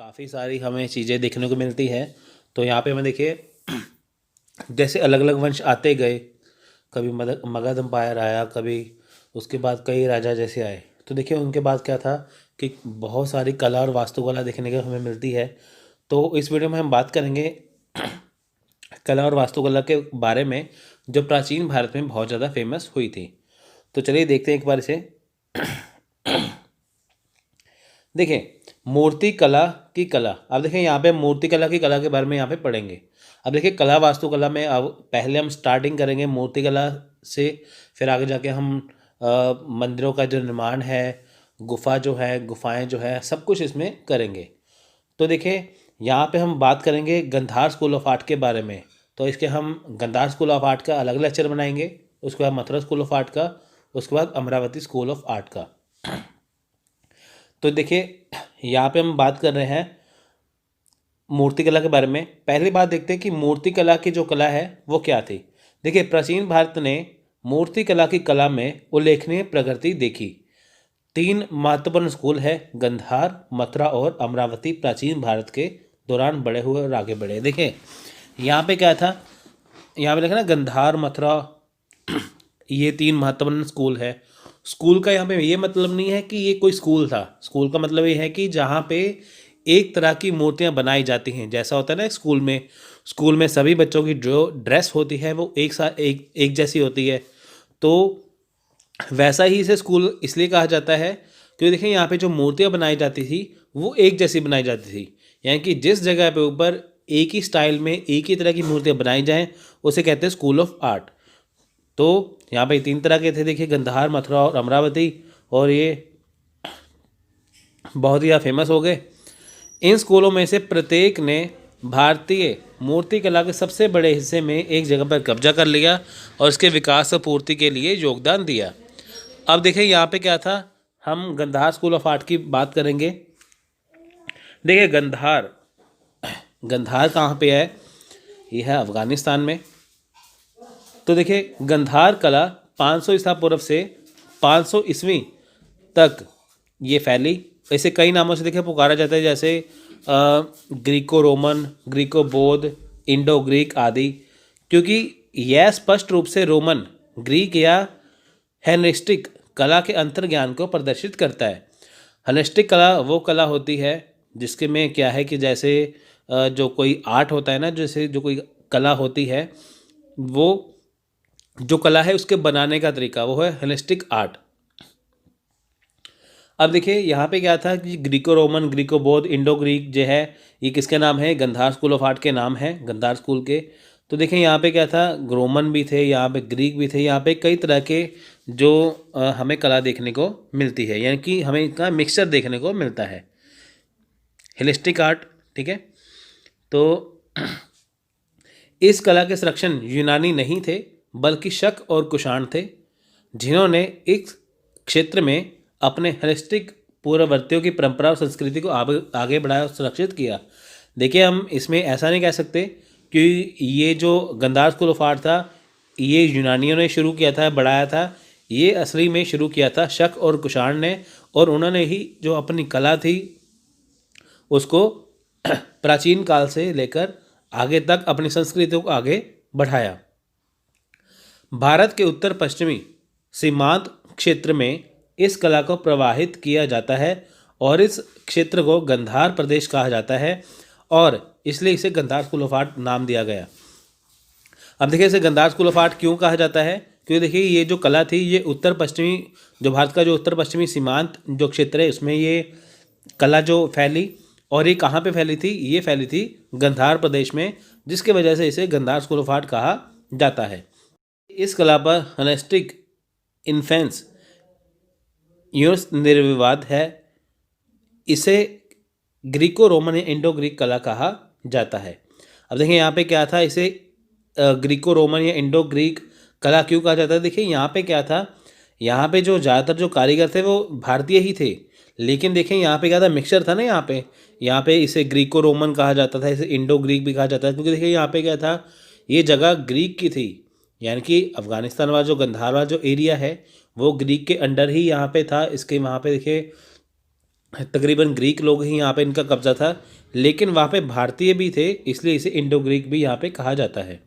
काफ़ी सारी हमें चीज़ें देखने को मिलती है। तो यहाँ पे हमें देखिए जैसे अलग अलग वंश आते गए, कभी मगध एम्पायर आया, कभी उसके बाद कई राजा जैसे आए। तो देखिए उनके बाद क्या था कि बहुत सारी कला और वास्तुकला देखने को हमें मिलती है। तो इस वीडियो में हम बात करेंगे कला और वास्तुकला के बारे में, जो प्राचीन भारत में बहुत ज़्यादा फेमस हुई थी। तो चलिए देखते हैं एक बार इसे। देखिए मूर्ति कला की कला, अब देखिए यहाँ पे मूर्ति कला की कला के बारे में यहाँ पे पढ़ेंगे। अब देखिए कला वास्तुकला में अब पहले हम स्टार्टिंग करेंगे मूर्ति कला से, फिर आगे जाके हम मंदिरों का जो निर्माण है, गुफा जो है, गुफाएं जो है, सब कुछ इसमें करेंगे। तो देखिए यहाँ पे हम बात करेंगे गंधार स्कूल ऑफ आर्ट के बारे में। तो इसके हम गंधार स्कूल ऑफ आर्ट का अलग लेक्चर बनाएंगे, उसके बाद मथुरा स्कूल ऑफ आर्ट का, उसके बाद अमरावती स्कूल ऑफ आर्ट का। तो देखिए यहाँ पे हम बात कर रहे हैं मूर्तिकला के बारे में। पहली बात देखते हैं कि मूर्तिकला की जो कला है वो क्या थी। देखिए प्राचीन भारत ने मूर्तिकला की कला में उल्लेखनीय प्रगति देखी। 3 महत्वपूर्ण स्कूल है, गंधार, मथुरा और अमरावती, प्राचीन भारत के दौरान बड़े हुए और आगे बढ़े। देखिए यहाँ पे क्या था, यहाँ पे देखा ना गंधार, मथुरा, ये 3 महत्वपूर्ण स्कूल है। स्कूल का यहाँ पे ये मतलब नहीं है कि ये कोई स्कूल था। स्कूल का मतलब ये है कि जहाँ पे एक तरह की मूर्तियाँ बनाई जाती हैं। जैसा होता है ना स्कूल में सभी बच्चों की जो ड्रेस होती है वो एक जैसी होती है। तो वैसा ही इसे स्कूल इसलिए कहा जाता है क्योंकि देखिए यहाँ पे जो मूर्तियाँ बनाई जाती थी वो एक जैसी बनाई जाती थी। यानी कि जिस जगह पे ऊपर एक ही स्टाइल में एक ही तरह की मूर्तियाँ बनाई जाएँ उसे कहते हैं स्कूल ऑफ आर्ट। तो यहाँ पे 3 तरह के थे, देखिए गंधार, मथुरा और अमरावती, और ये बहुत ही फेमस हो गए। इन स्कूलों में से प्रत्येक ने भारतीय मूर्तिकला के सबसे बड़े हिस्से में एक जगह पर कब्जा कर लिया और इसके विकास और पूर्ति के लिए योगदान दिया। अब देखिए यहाँ पे क्या था, हम गंधार स्कूल ऑफ आर्ट की बात करेंगे। देखिए गंधार कहाँ पे है, ये है अफगानिस्तान में। तो देखिए गंधार कला 500 ईसा पूर्व से 500 ईस्वी तक ये फैली। इसे कई नामों से देखिए पुकारा जाता है, जैसे ग्रीको रोमन, ग्रीको बौद्ध, इंडो ग्रीक आदि, क्योंकि यह स्पष्ट रूप से रोमन, ग्रीक या हेलेनिस्टिक कला के अंतर्ज्ञान को प्रदर्शित करता है। हेलेनिस्टिक कला वो कला होती है जिसके में क्या है कि जैसे जो कोई आर्ट होता है ना, जैसे जो कोई कला होती है, वो जो कला है उसके बनाने का तरीका वो है हेलेनिस्टिक आर्ट। अब देखिए यहाँ पे क्या था कि ग्रीको रोमन, ग्रीको बौद्ध, इंडो ग्रीक जो है ये किसके नाम है, गंधार स्कूल ऑफ आर्ट के नाम है, गंधार स्कूल के। तो देखिए यहाँ पे क्या था, रोमन भी थे, यहाँ पे ग्रीक भी थे, यहाँ पे कई तरह के जो हमें कला देखने को मिलती है, यानी कि हमें इनका मिक्सचर देखने को मिलता है, हेलेनिस्टिक आर्ट। ठीक है, तो इस कला के संरक्षण यूनानी नहीं थे बल्कि शक और कुषाण थे, जिन्होंने इस क्षेत्र में अपने हेलेनिस्टिक पूर्ववर्तियों की परंपरा और संस्कृति को आगे बढ़ाया और सुरक्षित किया। देखिए हम इसमें ऐसा नहीं कह सकते कि ये जो गंधार स्कूल ऑफ आर्ट था ये यूनानियों ने शुरू किया था, बढ़ाया था। ये असली में शुरू किया था शक और कुषाण ने, और उन्होंने ही जो अपनी कला थी उसको प्राचीन काल से लेकर आगे तक अपनी संस्कृति को आगे बढ़ाया। भारत के उत्तर पश्चिमी सीमांत क्षेत्र में इस कला को प्रवाहित किया जाता है और इस क्षेत्र को गंधार प्रदेश कहा जाता है, और इसलिए इसे गंधार स्कूल ऑफ आर्ट नाम दिया गया। अब देखिए इसे गंधार स्कूल ऑफ आर्ट क्यों कहा जाता है, क्योंकि देखिए ये जो कला थी ये उत्तर पश्चिमी, जो भारत का जो उत्तर पश्चिमी सीमांत जो क्षेत्र है उसमें ये कला जो फैली, और ये कहाँ पे फैली थी, ये फैली थी गंधार प्रदेश में, जिसकी वजह से इसे गंधार स्कूल ऑफ आर्ट कहा जाता है। इस कला पर हेलेनिस्टिक इन्फ्लुएंस निर्विवाद है। इसे ग्रीको रोमन या इंडो ग्रीक कला कहा जाता है। अब देखिए यहाँ पे क्या था, इसे ग्रीको रोमन या इंडो ग्रीक कला क्यों कहा जाता है। देखिए यहाँ पे क्या था, यहाँ पे जो ज़्यादातर जो कारीगर थे वो भारतीय ही थे, लेकिन देखें यहाँ पे क्या था, मिक्सचर था ना। यहाँ पे इसे ग्रीको रोमन कहा जाता था, इसे इंडो ग्रीक भी कहा जाता है, क्योंकि देखिए यहाँ पे क्या था, ये जगह ग्रीक की थी, यानी कि अफ़गानिस्तान वाला जो गंधार वाला जो एरिया है वो ग्रीक के अंडर ही यहाँ पे था। इसके वहाँ पे देखिए तकरीबन ग्रीक लोग ही यहाँ पे इनका कब्जा था, लेकिन वहाँ पे भारतीय भी थे, इसलिए इसे इंडो ग्रीक भी यहाँ पे कहा जाता है।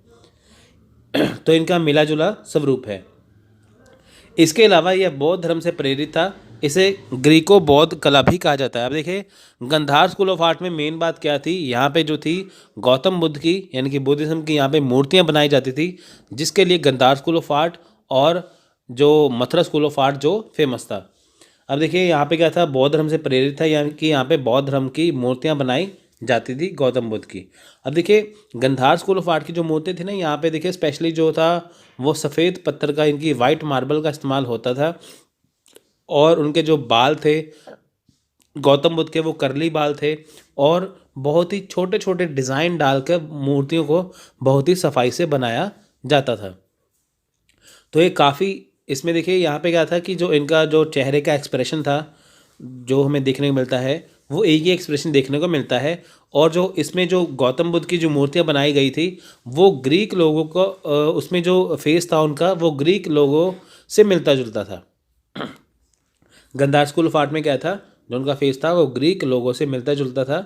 तो इनका मिला जुला स्वरूप है। इसके अलावा यह बौद्ध धर्म से प्रेरित था। इसे ग्रीको बौद्ध कला भी कहा जाता है। अब देखिए गंधार स्कूल ऑफ आर्ट में मेन बात क्या थी, यहाँ पे जो थी गौतम बुद्ध की यानी कि बुद्धिज्म की यहाँ पे मूर्तियाँ बनाई जाती थी, जिसके लिए गंधार स्कूल ऑफ आर्ट और जो मथुरा स्कूल ऑफ आर्ट जो फेमस था। अब देखिए यहाँ पे क्या था, बौद्ध धर्म से प्रेरित था, यानी कि यहाँ पे बौद्ध धर्म की मूर्तियाँ बनाई जाती थी गौतम बुद्ध की। अब देखिए गंधार स्कूल ऑफ आर्ट की जो मूर्ति थी ना, यहाँ पे देखिए स्पेशली जो था वो सफ़ेद पत्थर का, इनकी वाइट मार्बल का इस्तेमाल होता था, और उनके जो बाल थे गौतम बुद्ध के वो करली बाल थे, और बहुत ही छोटे छोटे डिज़ाइन डालकर मूर्तियों को बहुत ही सफाई से बनाया जाता था। तो ये काफ़ी, इसमें देखिए यहाँ पे क्या था कि जो इनका जो चेहरे का एक्सप्रेशन था जो हमें देखने को मिलता है, वो एक ही एक्सप्रेशन देखने को मिलता है। और जो इसमें जो गौतम बुद्ध की जो मूर्तियाँ बनाई गई थी वो ग्रीक लोगों को उसमें जो फेस था उनका वो ग्रीक लोगों से मिलता जुलता था। गंधार स्कूल ऑफ आर्ट में क्या था, जो उनका फेस था वो ग्रीक लोगों से मिलता जुलता था,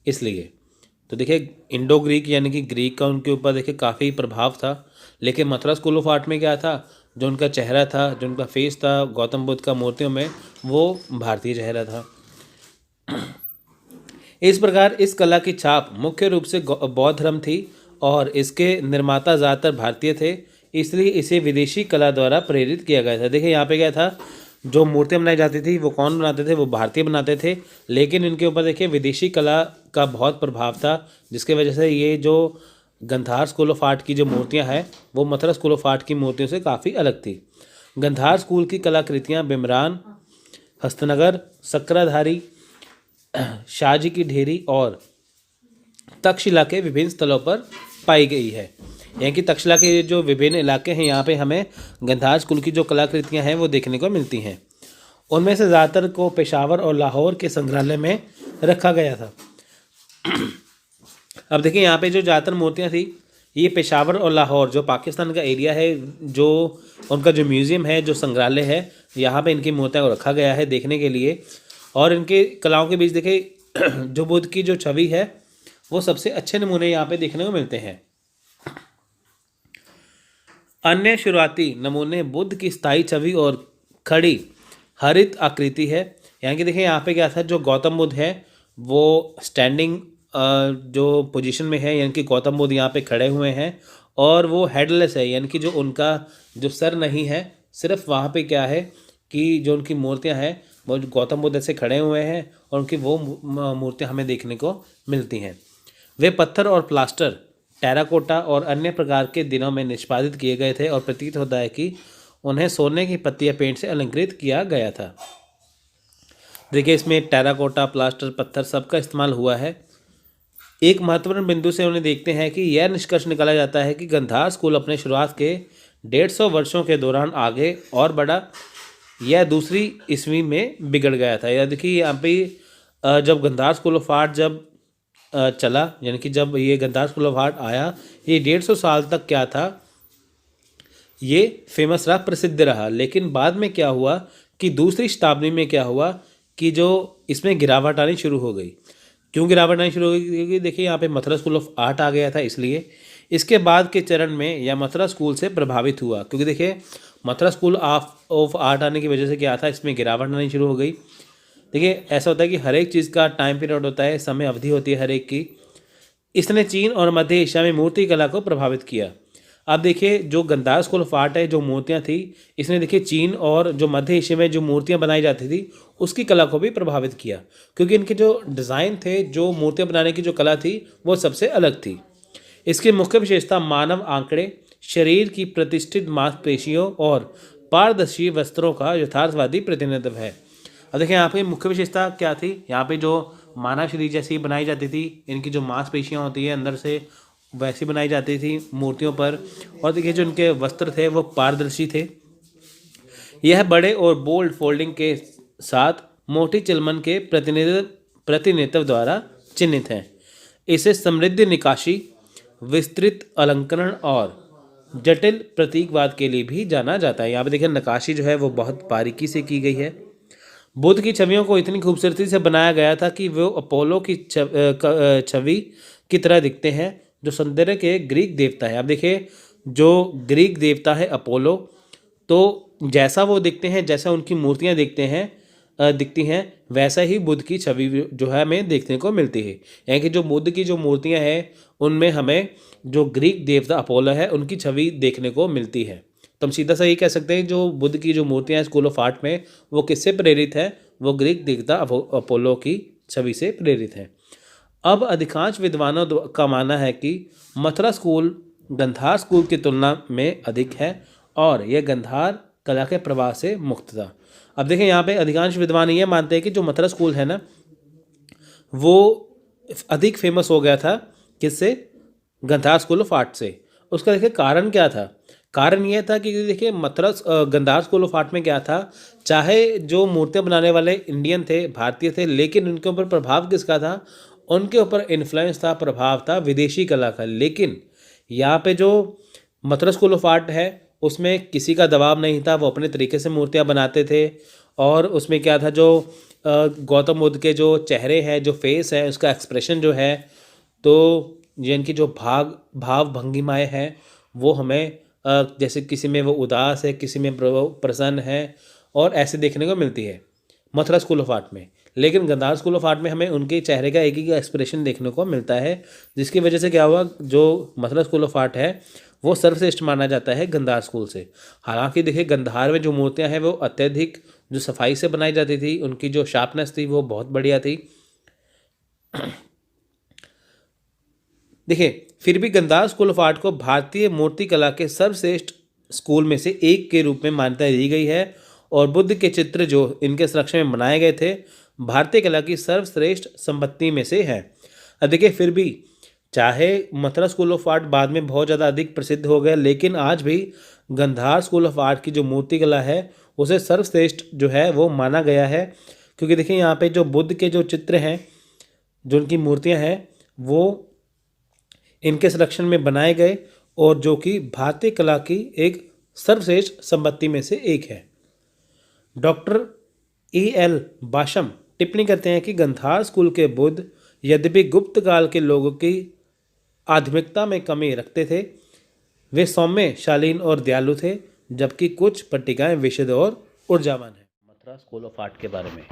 इसलिए। तो देखिए इंडो ग्रीक यानी कि ग्रीक का उनके ऊपर देखिए काफ़ी प्रभाव था। लेकिन मथुरा स्कूल ऑफ आर्ट में क्या था, जो उनका चेहरा था, जो उनका फेस था गौतम बुद्ध का मूर्तियों में, वो भारतीय चेहरा था। इस प्रकार इस कला की छाप मुख्य रूप से बौद्ध धर्म थी, और इसके निर्माता ज़्यादातर भारतीय थे, इसलिए इसे विदेशी कला द्वारा प्रेरित किया गया था। देखिए यहाँ पे क्या था, जो मूर्तियाँ बनाई जाती थी वो कौन बनाते थे, वो भारतीय बनाते थे, लेकिन इनके ऊपर देखिए विदेशी कला का बहुत प्रभाव था, जिसकी वजह से ये जो गंधार स्कूल ऑफ आर्ट की जो मूर्तियाँ हैं वो मथुरा स्कूल ऑफ आर्ट की मूर्तियों से काफ़ी अलग थी। गंधार स्कूल की कलाकृतियाँ बिमरान, हस्तनगर, सक्राधारी, शाहजी की ढेरी और तक्षशिला के विभिन्न स्थलों पर पाई गई है। यानी कि तक्षशिला के जो विभिन्न इलाके हैं यहाँ पे हमें गंधार स्कूल की जो कलाकृतियाँ हैं वो देखने को मिलती हैं। उनमें से ज़्यादातर को पेशावर और लाहौर के संग्रहालय में रखा गया था। अब देखिए यहाँ पे जो ज़्यादातर मूर्तियाँ थी ये पेशावर और लाहौर जो पाकिस्तान का एरिया है, जो उनका जो म्यूज़ियम है, जो संग्रहालय है, यहाँ पे इनकी मूर्तियाँ को रखा गया है देखने के लिए। और इनके कलाओं के बीच देखिए जो बुद्ध की जो छवि है वो सबसे अच्छे नमूने यहाँ पे देखने को मिलते हैं। अन्य शुरुआती नमूने बुद्ध की स्थायी छवि और खड़ी हरित आकृति है। यानी कि देखिए यहाँ पे क्या था, जो गौतम बुद्ध है वो स्टैंडिंग जो पोजीशन में है, यानी कि गौतम बुद्ध यहाँ पे खड़े हुए हैं, और वो हेडलेस है, यानी कि जो उनका जो सर नहीं है, सिर्फ वहाँ पे क्या है कि जो उनकी मूर्तियाँ हैं वो गौतम बुद्ध ऐसे खड़े हुए हैं, और उनकी वो मूर्तियाँ हमें देखने को मिलती हैं। वे पत्थर और प्लास्टर, टेराकोटा और अन्य प्रकार के दिनों में निष्पादित किए गए थे, और प्रतीत होता है कि उन्हें सोने की पत्ती या पेंट से अलंकृत किया गया था। देखिए इसमें टेराकोटा, प्लास्टर, पत्थर सबका इस्तेमाल हुआ है। एक महत्वपूर्ण बिंदु से उन्हें देखते हैं कि यह निष्कर्ष निकाला जाता है कि गंधार स्कूल अपने शुरुआत के 150 वर्षों के दौरान आगे और बढ़ा। यह दूसरी ईस्वी में बिगड़ गया था। या देखिए यहाँ पे जब गंधार स्कूल ऑफ आर्ट जब चला, यानी कि जब ये गंधार स्कूल ऑफ आर्ट आया, ये 150 साल तक क्या था, ये फेमस रहा, प्रसिद्ध रहा। लेकिन बाद में क्या हुआ कि दूसरी शताब्दी में क्या हुआ कि जो इसमें गिरावट आनी शुरू हो गई। क्यों गिरावट आनी शुरू हो गई? क्योंकि देखिए यहाँ पे मथुरा स्कूल ऑफ आर्ट आ गया था, इसलिए इसके बाद के चरण में यह मथुरा स्कूल से प्रभावित हुआ। क्योंकि देखिए मथुरा स्कूल ऑफ आर्ट आने की वजह से क्या था, इसमें गिरावट आनी शुरू हो गई। देखिए ऐसा होता है कि हर एक चीज़ का टाइम पीरियड होता है, समय अवधि होती है हर एक की। इसने चीन और मध्य एशिया में मूर्ति कला को प्रभावित किया। अब देखिए जो गंधार स्कूल ऑफ आर्ट है, जो मूर्तियाँ थी, इसने देखिए चीन और जो मध्य एशिया में जो मूर्तियाँ बनाई जाती थी उसकी कला को भी प्रभावित किया, क्योंकि इनके जो डिज़ाइन थे, जो मूर्तियाँ बनाने की जो कला थी वो सबसे अलग थी। इसकी मुख्य विशेषता मानव आंकड़े, शरीर की प्रतिष्ठित मांसपेशियों और पारदर्शी वस्त्रों का यथार्थवादी प्रतिनिधित्व है। अब देखिए यहाँ पे मुख्य विशेषता क्या थी, यहाँ पे जो मानव शरीर जैसी बनाई जाती थी, इनकी जो मांसपेशियाँ होती है अंदर से वैसी बनाई जाती थी मूर्तियों पर। और देखिए जो इनके वस्त्र थे वो पारदर्शी थे। यह बड़े और बोल्ड फोल्डिंग के साथ मोटी चिलमन के प्रतिनिधित्व द्वारा चिन्हित हैं। इसे समृद्ध निकाशी, विस्तृत अलंकरण और जटिल प्रतीकवाद के लिए भी जाना जाता है। यहाँ पे देखिए नक्काशी जो है वो बहुत बारीकी से की गई है। बुद्ध की छवियों को इतनी खूबसूरती से बनाया गया था कि वो अपोलो की छवि की तरह दिखते हैं, जो सौंदर्य के ग्रीक देवता है। अब देखिए, जो ग्रीक देवता है अपोलो, तो जैसा वो दिखते हैं, जैसा उनकी मूर्तियाँ दिखती हैं, वैसा ही बुद्ध की छवि जो है हमें देखने को मिलती है। यानी कि जो बुद्ध की जो मूर्तियाँ हैं, उनमें हमें जो ग्रीक देवता अपोलो है उनकी छवि देखने को मिलती है। तो हम सीधा सा ये कह सकते हैं, जो बुद्ध की जो मूर्तियाँ हैं स्कूल ऑफ आर्ट में, वो किससे प्रेरित है? वो ग्रीक देवता अपोलो की छवि से प्रेरित है। अब अधिकांश विद्वानों का मानना है कि मथुरा स्कूल गंधार स्कूल की तुलना में अधिक है और यह गंधार कला के प्रभाव से मुक्त था। अब देखें, यहाँ पे अधिकांश विद्वान ये मानते हैं कि जो मथुरा स्कूल है ना, वो अधिक फेमस हो गया था किससे? गंधार स्कूल ऑफ आर्ट से। उसका देखिए कारण क्या था? कारण यह था कि देखिए, गंधार स्कूल ऑफ आर्ट में क्या था, चाहे जो मूर्तियाँ बनाने वाले इंडियन थे, भारतीय थे, लेकिन उनके ऊपर प्रभाव किसका था? उनके ऊपर इन्फ्लुएंस था, प्रभाव था विदेशी कला का। लेकिन यहाँ पे जो मथुरा स्कूल ऑफ आर्ट है, उसमें किसी का दबाव नहीं था, वो अपने तरीके से मूर्तियाँ बनाते थे। और उसमें क्या था, जो गौतम बुद्ध के जो चेहरे हैं, जो फेस है, उसका एक्सप्रेशन जो है, तो जिनकी जो भाव भंगिमाएँ हैं, वो हमें जैसे किसी में वो उदास है, किसी में प्रसन्न है, और ऐसे देखने को मिलती है मथुरा स्कूल ऑफ आर्ट में। लेकिन गंधार स्कूल ऑफ आर्ट में हमें उनके चेहरे का एक ही एक्सप्रेशन देखने को मिलता है, जिसकी वजह से क्या हुआ, जो मथुरा स्कूल ऑफ आर्ट है वो सर्वश्रेष्ठ माना जाता है गंधार स्कूल से। हालांकि देखिए, गंधार में जो मूर्तियां हैं वो अत्यधिक जो सफाई से बनाई जाती थी, उनकी जो शार्पनेस थी वो बहुत बढ़िया थी। देखिए, फिर भी गंधार स्कूल ऑफ आर्ट को भारतीय मूर्ति कला के सर्वश्रेष्ठ स्कूल में से एक के रूप में मान्यता दी गई है, और बुद्ध के चित्र जो इनके संरक्षण में बनाए गए थे, भारतीय कला की सर्वश्रेष्ठ संपत्ति में से है। अब देखिए, फिर भी चाहे मथुरा स्कूल ऑफ आर्ट बाद में बहुत ज़्यादा अधिक प्रसिद्ध हो गया, लेकिन आज भी गंधार स्कूल ऑफ आर्ट की जो मूर्ति कला है उसे सर्वश्रेष्ठ जो है वो माना गया है। क्योंकि देखिए, यहाँ पे जो बुद्ध के जो चित्र हैं, जो उनकी मूर्तियाँ हैं, वो इनके संरक्षण में बनाए गए, और जो कि भारतीय कला की एक सर्वश्रेष्ठ संपत्ति में से एक है। Doctor E.L. बाशम टिप्पणी करते हैं कि गंधार स्कूल के बुद्ध यद्यपि गुप्त काल के लोगों की आध्यात्मिकता में कमी रखते थे, वे सौम्य, शालीन और दयालु थे, जबकि कुछ पट्टिकाएं विशुद्ध और ऊर्जावान हैं। मथुरा स्कूल ऑफ आर्ट के बारे में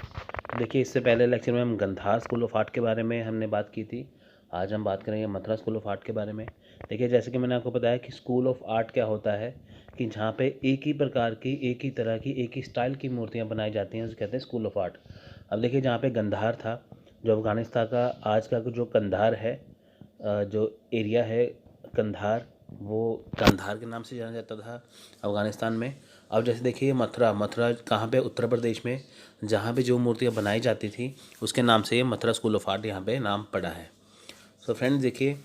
देखिए, इससे पहले लेक्चर में हम गंधार स्कूल ऑफ आर्ट के बारे में हमने बात की थी। आज हम बात करेंगे मथुरा स्कूल ऑफ आर्ट के बारे में। देखिए, जैसे कि मैंने आपको बताया कि स्कूल ऑफ आर्ट क्या होता है, कि जहाँ पे एक ही प्रकार की, एक ही तरह की, एक ही स्टाइल की मूर्तियाँ बनाई जाती हैं, उसे कहते हैं स्कूल ऑफ आर्ट। अब देखिए, जहाँ पे गंधार था, जो अफ़गानिस्तान का आज का जो कंधार है, जो एरिया है कंधार, वो कंधार के नाम से जाना जाता था अफ़गानिस्तान में। अब जैसे देखिए, मथुरा कहाँ पे? उत्तर प्रदेश में, जहाँ पे जो मूर्तियाँ बनाई जाती थी उसके नाम से ये मथुरा स्कूल ऑफ आर्ट यहाँ पे नाम पड़ा है। तो फ्रेंड्स देखिए,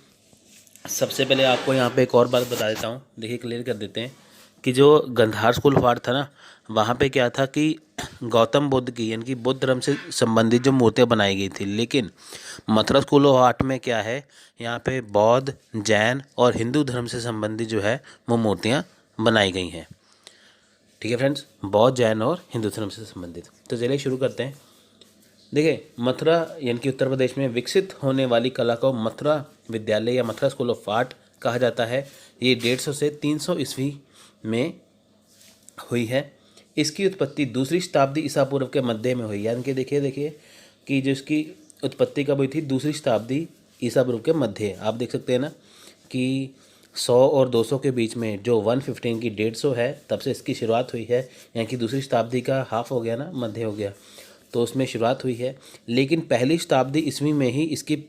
सबसे पहले आपको यहाँ पे एक और बात बता देता हूँ। देखिए, क्लियर कर देते हैं कि जो गंधार स्कूल ऑफ आर्ट था ना, वहाँ पे क्या था कि गौतम बुद्ध की, यानी कि बुद्ध धर्म से संबंधित जो मूर्तियाँ बनाई गई थी। लेकिन मथुरा स्कूल ऑफ आर्ट में क्या है, यहाँ पे बौद्ध, जैन और हिंदू धर्म से संबंधित जो है वो मूर्तियाँ बनाई गई हैं। ठीक है फ्रेंड्स, बौद्ध, जैन और हिंदू धर्म से संबंधित। तो चलिए शुरू करते हैं। देखिए, मथुरा यानी कि उत्तर प्रदेश में विकसित होने वाली कला को मथुरा विद्यालय या मथुरा स्कूल ऑफ आर्ट कहा जाता है। ये 150 से 300 ईस्वी में हुई है। इसकी उत्पत्ति दूसरी शताब्दी ईसा पूर्व के मध्य में हुई। यानी कि देखिए कि जिसकी उत्पत्ति कब हुई थी? दूसरी शताब्दी ईसा पूर्व के मध्य। आप देख सकते हैं ना कि 100 और 200 के बीच में जो 115 की 150 है, तब से इसकी शुरुआत हुई है। यानी कि दूसरी शताब्दी का हाफ हो गया ना, मध्य हो गया, तो उसमें शुरुआत हुई है। लेकिन पहली शताब्दी ईस्वी में ही इसकी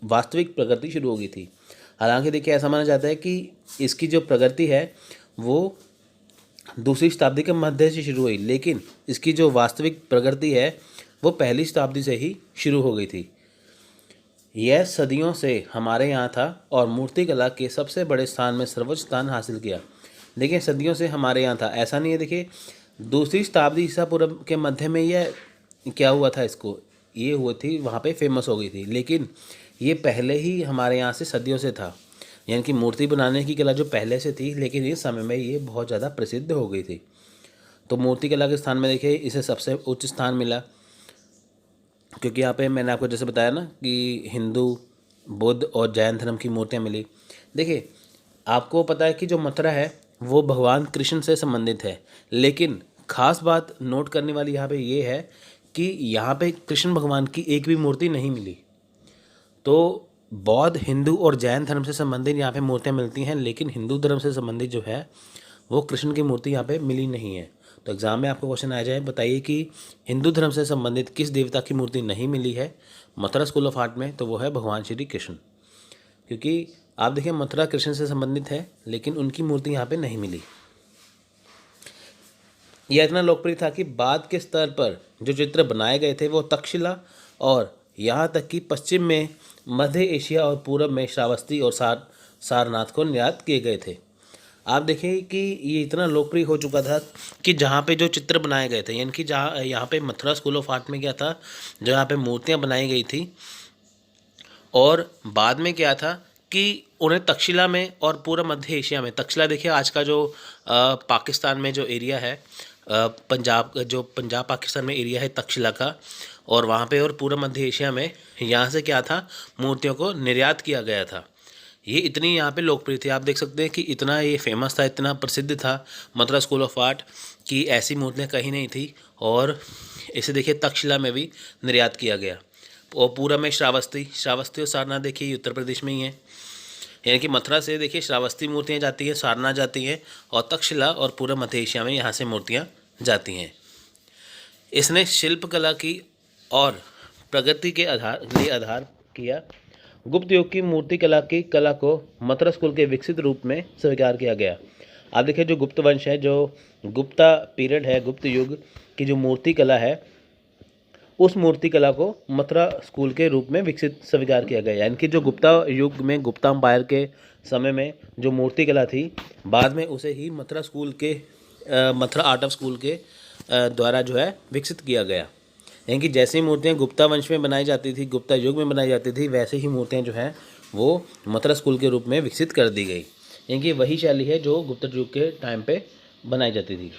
वास्तविक प्रगति शुरू हो गई थी। हालांकि देखिए, ऐसा माना जाता है कि इसकी जो प्रगति है वो दूसरी शताब्दी के मध्य से शुरू हुई, लेकिन इसकी जो वास्तविक प्रगति है वो पहली शताब्दी से ही शुरू हो गई थी। यह सदियों से हमारे यहाँ था और मूर्ति कला के सबसे बड़े स्थान में सर्वोच्च स्थान हासिल किया। देखिए, सदियों से हमारे यहाँ था, ऐसा नहीं है। देखिए, दूसरी शताब्दी ईसा पूर्व के मध्य में यह क्या हुआ था, इसको ये हुई थी, वहाँ पे फेमस हो गई थी। लेकिन ये पहले ही हमारे यहाँ से सदियों से था। यानी कि मूर्ति बनाने की कला जो पहले से थी, लेकिन इस समय में ये बहुत ज़्यादा प्रसिद्ध हो गई थी। तो मूर्ति कला के स्थान में देखिए इसे सबसे उच्च स्थान मिला, क्योंकि यहाँ पे मैंने आपको जैसे बताया ना कि हिंदू, बुद्ध और जैन धर्म की मूर्तियाँ मिली। देखिए आपको पता है कि जो मथुरा है वो भगवान कृष्ण से संबंधित है, लेकिन खास बात नोट करने वाली यहाँ पे ये है कि यहाँ पे कृष्ण भगवान की एक भी मूर्ति नहीं मिली। तो बौद्ध, हिंदू और जैन धर्म से संबंधित यहाँ पे मूर्तियाँ मिलती हैं, लेकिन हिंदू धर्म से संबंधित जो है वो कृष्ण की मूर्ति यहाँ पे मिली नहीं है। तो एग्ज़ाम में आपको क्वेश्चन आ जाए, बताइए कि हिंदू धर्म से संबंधित किस देवता की मूर्ति नहीं मिली है मथुरा स्कूल ऑफ आर्ट में, तो वो है भगवान श्री कृष्ण। क्योंकि आप देखिए मथुरा कृष्ण से संबंधित है, लेकिन उनकी मूर्ति यहाँ पे नहीं मिली। यह इतना लोकप्रिय था कि बाद के स्तर पर जो चित्र बनाए गए थे वो तक्षशिला और यहाँ तक कि पश्चिम में मध्य एशिया और पूर्व में श्रावस्ती और सारनाथ को निर्यात किए गए थे। आप देखिए कि ये इतना लोकप्रिय हो चुका था कि जहाँ पे जो चित्र बनाए गए थे, यानी कि जहाँ यहाँ पे मथुरा स्कूल ऑफ आर्ट में क्या था, जो यहाँ पे मूर्तियाँ बनाई गई थी और बाद में क्या था कि उन्हें तक्षशिला में और पूरा मध्य एशिया में, तक्षशिला देखिए आज का जो पाकिस्तान में जो एरिया है, पंजाब पाकिस्तान में एरिया है तक्षशिला का, और वहाँ पे और पूरा मध्य एशिया में यहाँ से क्या था, मूर्तियों को निर्यात किया गया था। ये इतनी यहाँ पे लोकप्रिय थी, आप देख सकते हैं कि इतना ये फेमस था, इतना प्रसिद्ध था मथुरा स्कूल ऑफ आर्ट कि ऐसी मूर्तियाँ कहीं नहीं थी। और इसे देखिए तक्षशिला में भी निर्यात किया गया, और पूरा में श्रावस्ती और सारनाथ देखिए उत्तर प्रदेश में ही है, यानी कि मथुरा से देखिए श्रावस्ती मूर्तियाँ जाती हैं, सारनाथ जाती हैं, और तक्षशिला और पूरा मध्य एशिया में यहाँ से मूर्तियाँ जाती हैं। इसने शिल्पकला की और प्रगति के आधार किया। गुप्त युग की मूर्ति कला की कला को मथुरा स्कूल के विकसित रूप में स्वीकार किया गया। आप देखिए जो गुप्त वंश है, जो गुप्ता पीरियड है, गुप्त युग की जो मूर्ति कला है, उस मूर्ति कला को मथुरा स्कूल के रूप में विकसित स्वीकार किया गया। यानी कि जो गुप्ता युग में, गुप्ता अम्पायर के समय में जो मूर्ति कला थी, बाद में उसे ही मथुरा स्कूल के मथुरा आर्ट ऑफ स्कूल के द्वारा जो है विकसित किया गया। यानी कि जैसी मूर्तियाँ गुप्ता वंश में बनाई जाती थी, गुप्ता युग में बनाई जाती थी, वैसे ही मूर्तियाँ जो हैं वो मथुरा स्कूल के रूप में विकसित कर दी गई। यानी कि वही शैली है जो गुप्ता युग के टाइम पे बनाई जाती थी।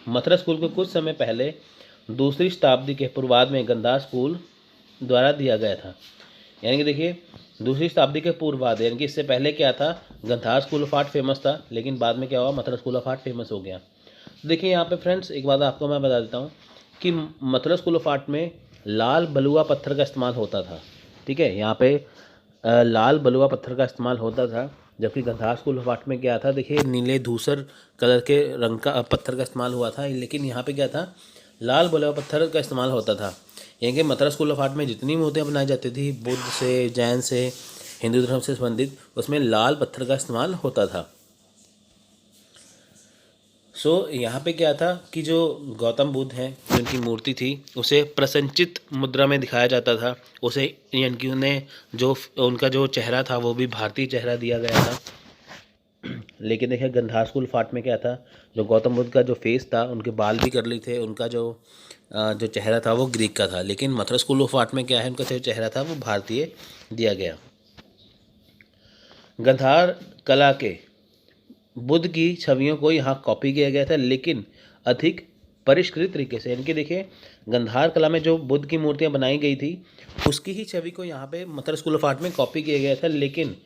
मथुरा स्कूल को कुछ समय पहले दूसरी शताब्दी के पूर्वार्ध में गंधार स्कूल द्वारा दिया गया था। यानी कि देखिए दूसरी शताब्दी के पूर्वार्ध, यानी कि इससे पहले क्या था, Gandhara school of art famous था, लेकिन बाद में क्या हुआ, Mathura school of art famous हो गया। देखिए यहाँ पे फ्रेंड्स एक बात आपको मैं बता देता हूँ कि मथुरा स्कूल ऑफ आर्ट में लाल बलुआ पत्थर का इस्तेमाल होता था। ठीक है, यहाँ पे लाल बलुआ पत्थर का इस्तेमाल होता था, जबकि गंधार स्कूल ऑफ आर्ट में क्या था, देखिए नीले धूसर कलर के रंग का पत्थर का इस्तेमाल हुआ था, लेकिन यहाँ पे क्या था, लाल बलुआ पत्थर का इस्तेमाल होता था। यानी कि मथुरा स्कूल ऑफ आर्ट में जितनी मूर्तियाँ बनाई जाती थी बुद्ध से, जैन से, हिंदू धर्म से संबंधित, उसमें लाल पत्थर का इस्तेमाल होता था। यहाँ पे क्या था कि जो गौतम बुद्ध हैं, जो उनकी मूर्ति थी, उसे प्रसन्नचित मुद्रा में दिखाया जाता था। उसे यानी कि उन्हें जो उनका जो चेहरा था वो भी भारतीय चेहरा दिया गया था। लेकिन देखिए गंधार स्कूल ऑफ आर्ट में क्या था, जो गौतम बुद्ध का जो फेस था, उनके बाल भी कर्ली थे, उनका जो चेहरा था वो ग्रीक का था। लेकिन मथुरा स्कूल ऑफ आर्ट में क्या है, उनका जो चेहरा था वो भारतीय दिया गया। गंधार कला के बुद्ध की छवियों को यहाँ कॉपी किया गया था, लेकिन अधिक परिष्कृत तरीके से। यानी कि देखिए गंधार कला में जो बुद्ध की मूर्तियाँ बनाई गई थी, उसकी ही छवि को यहाँ पे मथुरा स्कूल ऑफ आर्ट में कॉपी किया गया था, लेकिन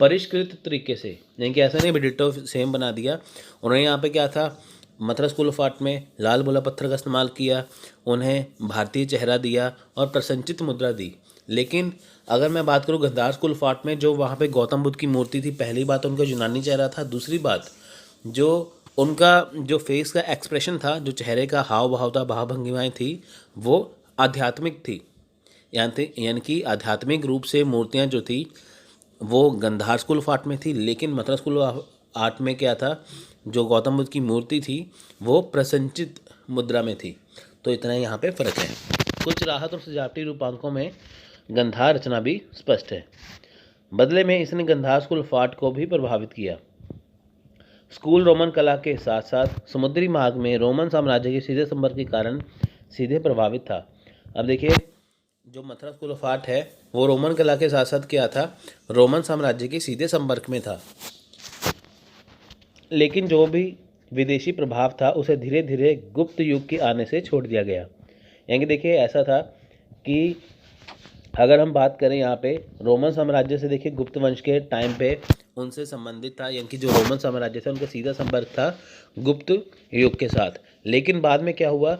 परिष्कृत तरीके से। यानी कि ऐसा नहीं डिट्टो सेम बना दिया। उन्होंने यहाँ पे क्या था, मथुरा स्कूल ऑफ आर्ट में लाल बलुआ पत्थर का इस्तेमाल किया, उन्हें भारतीय चेहरा दिया और प्रसन्नचित मुद्रा दी। लेकिन अगर मैं बात करूँ गंधार स्कूल ऑफ आर्ट में, जो वहाँ पे गौतम बुद्ध की मूर्ति थी, पहली बात उनका यूनानी चेहरा था, दूसरी बात जो उनका जो फेस का एक्सप्रेशन था, जो चेहरे का हाव भाव था, भाव भंगिमाएँ थी, वो आध्यात्मिक थी। यानी कि आध्यात्मिक रूप से मूर्तियाँ जो थी वो गंधार स्कूल ऑफ आर्ट में थी, लेकिन मथुरा स्कूल ऑफ आर्ट में क्या था, जो गौतम बुद्ध की मूर्ति थी वो प्रसन्नचित मुद्रा में थी। तो इतना यहाँ पे फ़र्क है। कुछ राहत और सजावटी रूपांकों में गंधार रचना भी स्पष्ट है। बदले में इसने गंधार स्कूल ऑफ आर्ट को भी प्रभावित किया। स्कूल रोमन कला के साथ साथ समुद्री मार्ग में रोमन साम्राज्य के सीधे संपर्क के कारण सीधे प्रभावित था। अब देखिए जो मथुरा स्कूल ऑफ आर्ट है वो रोमन कला के साथ साथ क्या था, रोमन साम्राज्य के सीधे संपर्क में था। लेकिन जो भी विदेशी प्रभाव था उसे धीरे धीरे गुप्त युग के आने से छोड़ दिया गया। यानी कि देखिए ऐसा था कि अगर हम बात करें यहाँ पे रोमन साम्राज्य से, देखिए गुप्त वंश के टाइम पे उनसे संबंधित था, यानी कि जो रोमन साम्राज्य था उनका सीधा संपर्क था गुप्त युग के साथ। लेकिन बाद में क्या हुआ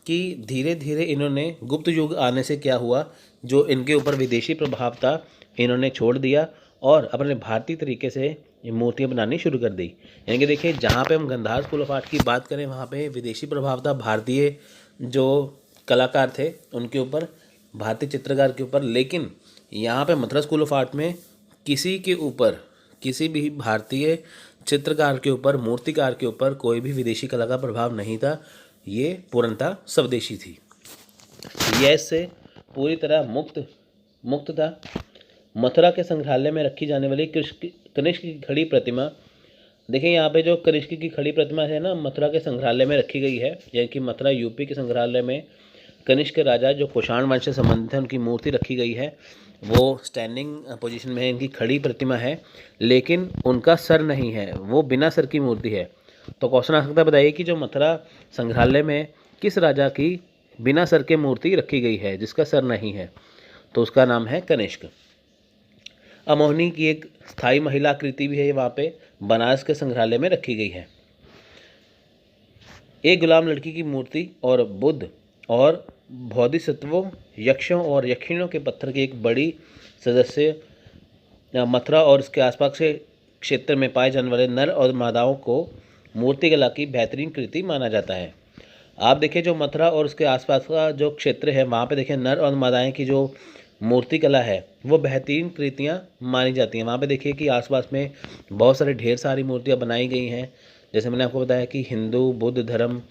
कि धीरे धीरे इन्होंने गुप्त युग आने से क्या हुआ, जो इनके ऊपर विदेशी प्रभाव था इन्होंने छोड़ दिया और अपने भारतीय तरीके से मूर्तियाँ बनानी शुरू कर दी। यानी कि देखिए जहाँ पे हम गंधार स्कूल ऑफ आर्ट की बात करें वहाँ पे विदेशी प्रभाव था भारतीय जो कलाकार थे उनके ऊपर, भारतीय चित्रकार के ऊपर। लेकिन यहाँ पे मद्रास स्कूल ऑफ आर्ट में किसी के ऊपर, किसी भी भारतीय चित्रकार के ऊपर, मूर्तिकार के ऊपर कोई भी विदेशी कला का प्रभाव नहीं था। ये पूर्णतः स्वदेशी थी। यह इससे पूरी तरह मुक्त था। मथुरा के संग्रहालय में रखी जाने वाली कनिष्क की खड़ी प्रतिमा, देखिए यहाँ पे जो कनिष्क की खड़ी प्रतिमा है ना, मथुरा के संग्रहालय में रखी गई है। यानी कि मथुरा यूपी के संग्रहालय में कनिष्क राजा जो कुषाण वंश से संबंधित है उनकी मूर्ति रखी गई है। वो स्टैंडिंग पोजीशन में है, इनकी खड़ी प्रतिमा है, लेकिन उनका सर नहीं है, वो बिना सर की मूर्ति है। तो क्वेश्चन आ सकता है, बताइए कि जो मथुरा संग्रहालय में किस राजा की बिना सर के मूर्ति रखी गई है जिसका सर नहीं है? तो उसका नाम है कनिष्क। अमोहनी की एक स्थायी महिला आकृति भी है, वहाँ पे बनारस के संग्रहालय में रखी गई है। एक गुलाम लड़की की मूर्ति और बुद्ध और बोधिसत्वों, यक्षों और यक्षिणियों के पत्थर की एक बड़ी सदस्य मथुरा और उसके आसपास के क्षेत्र में पाए जाने वाले नर और मादाओं को मूर्तिकला की बेहतरीन कृति माना जाता है। आप देखिए जो मथुरा और उसके आसपास का जो क्षेत्र है वहाँ पे देखिए नर और मादाएं की जो मूर्तिकला है वो बेहतरीन कृतियाँ मानी जाती हैं। वहाँ पे देखिए कि आसपास में बहुत सारे ढेर सारी मूर्तियाँ बनाई गई हैं। जैसे मैंने आपको बताया कि हिंदू, बुद्ध धर्म,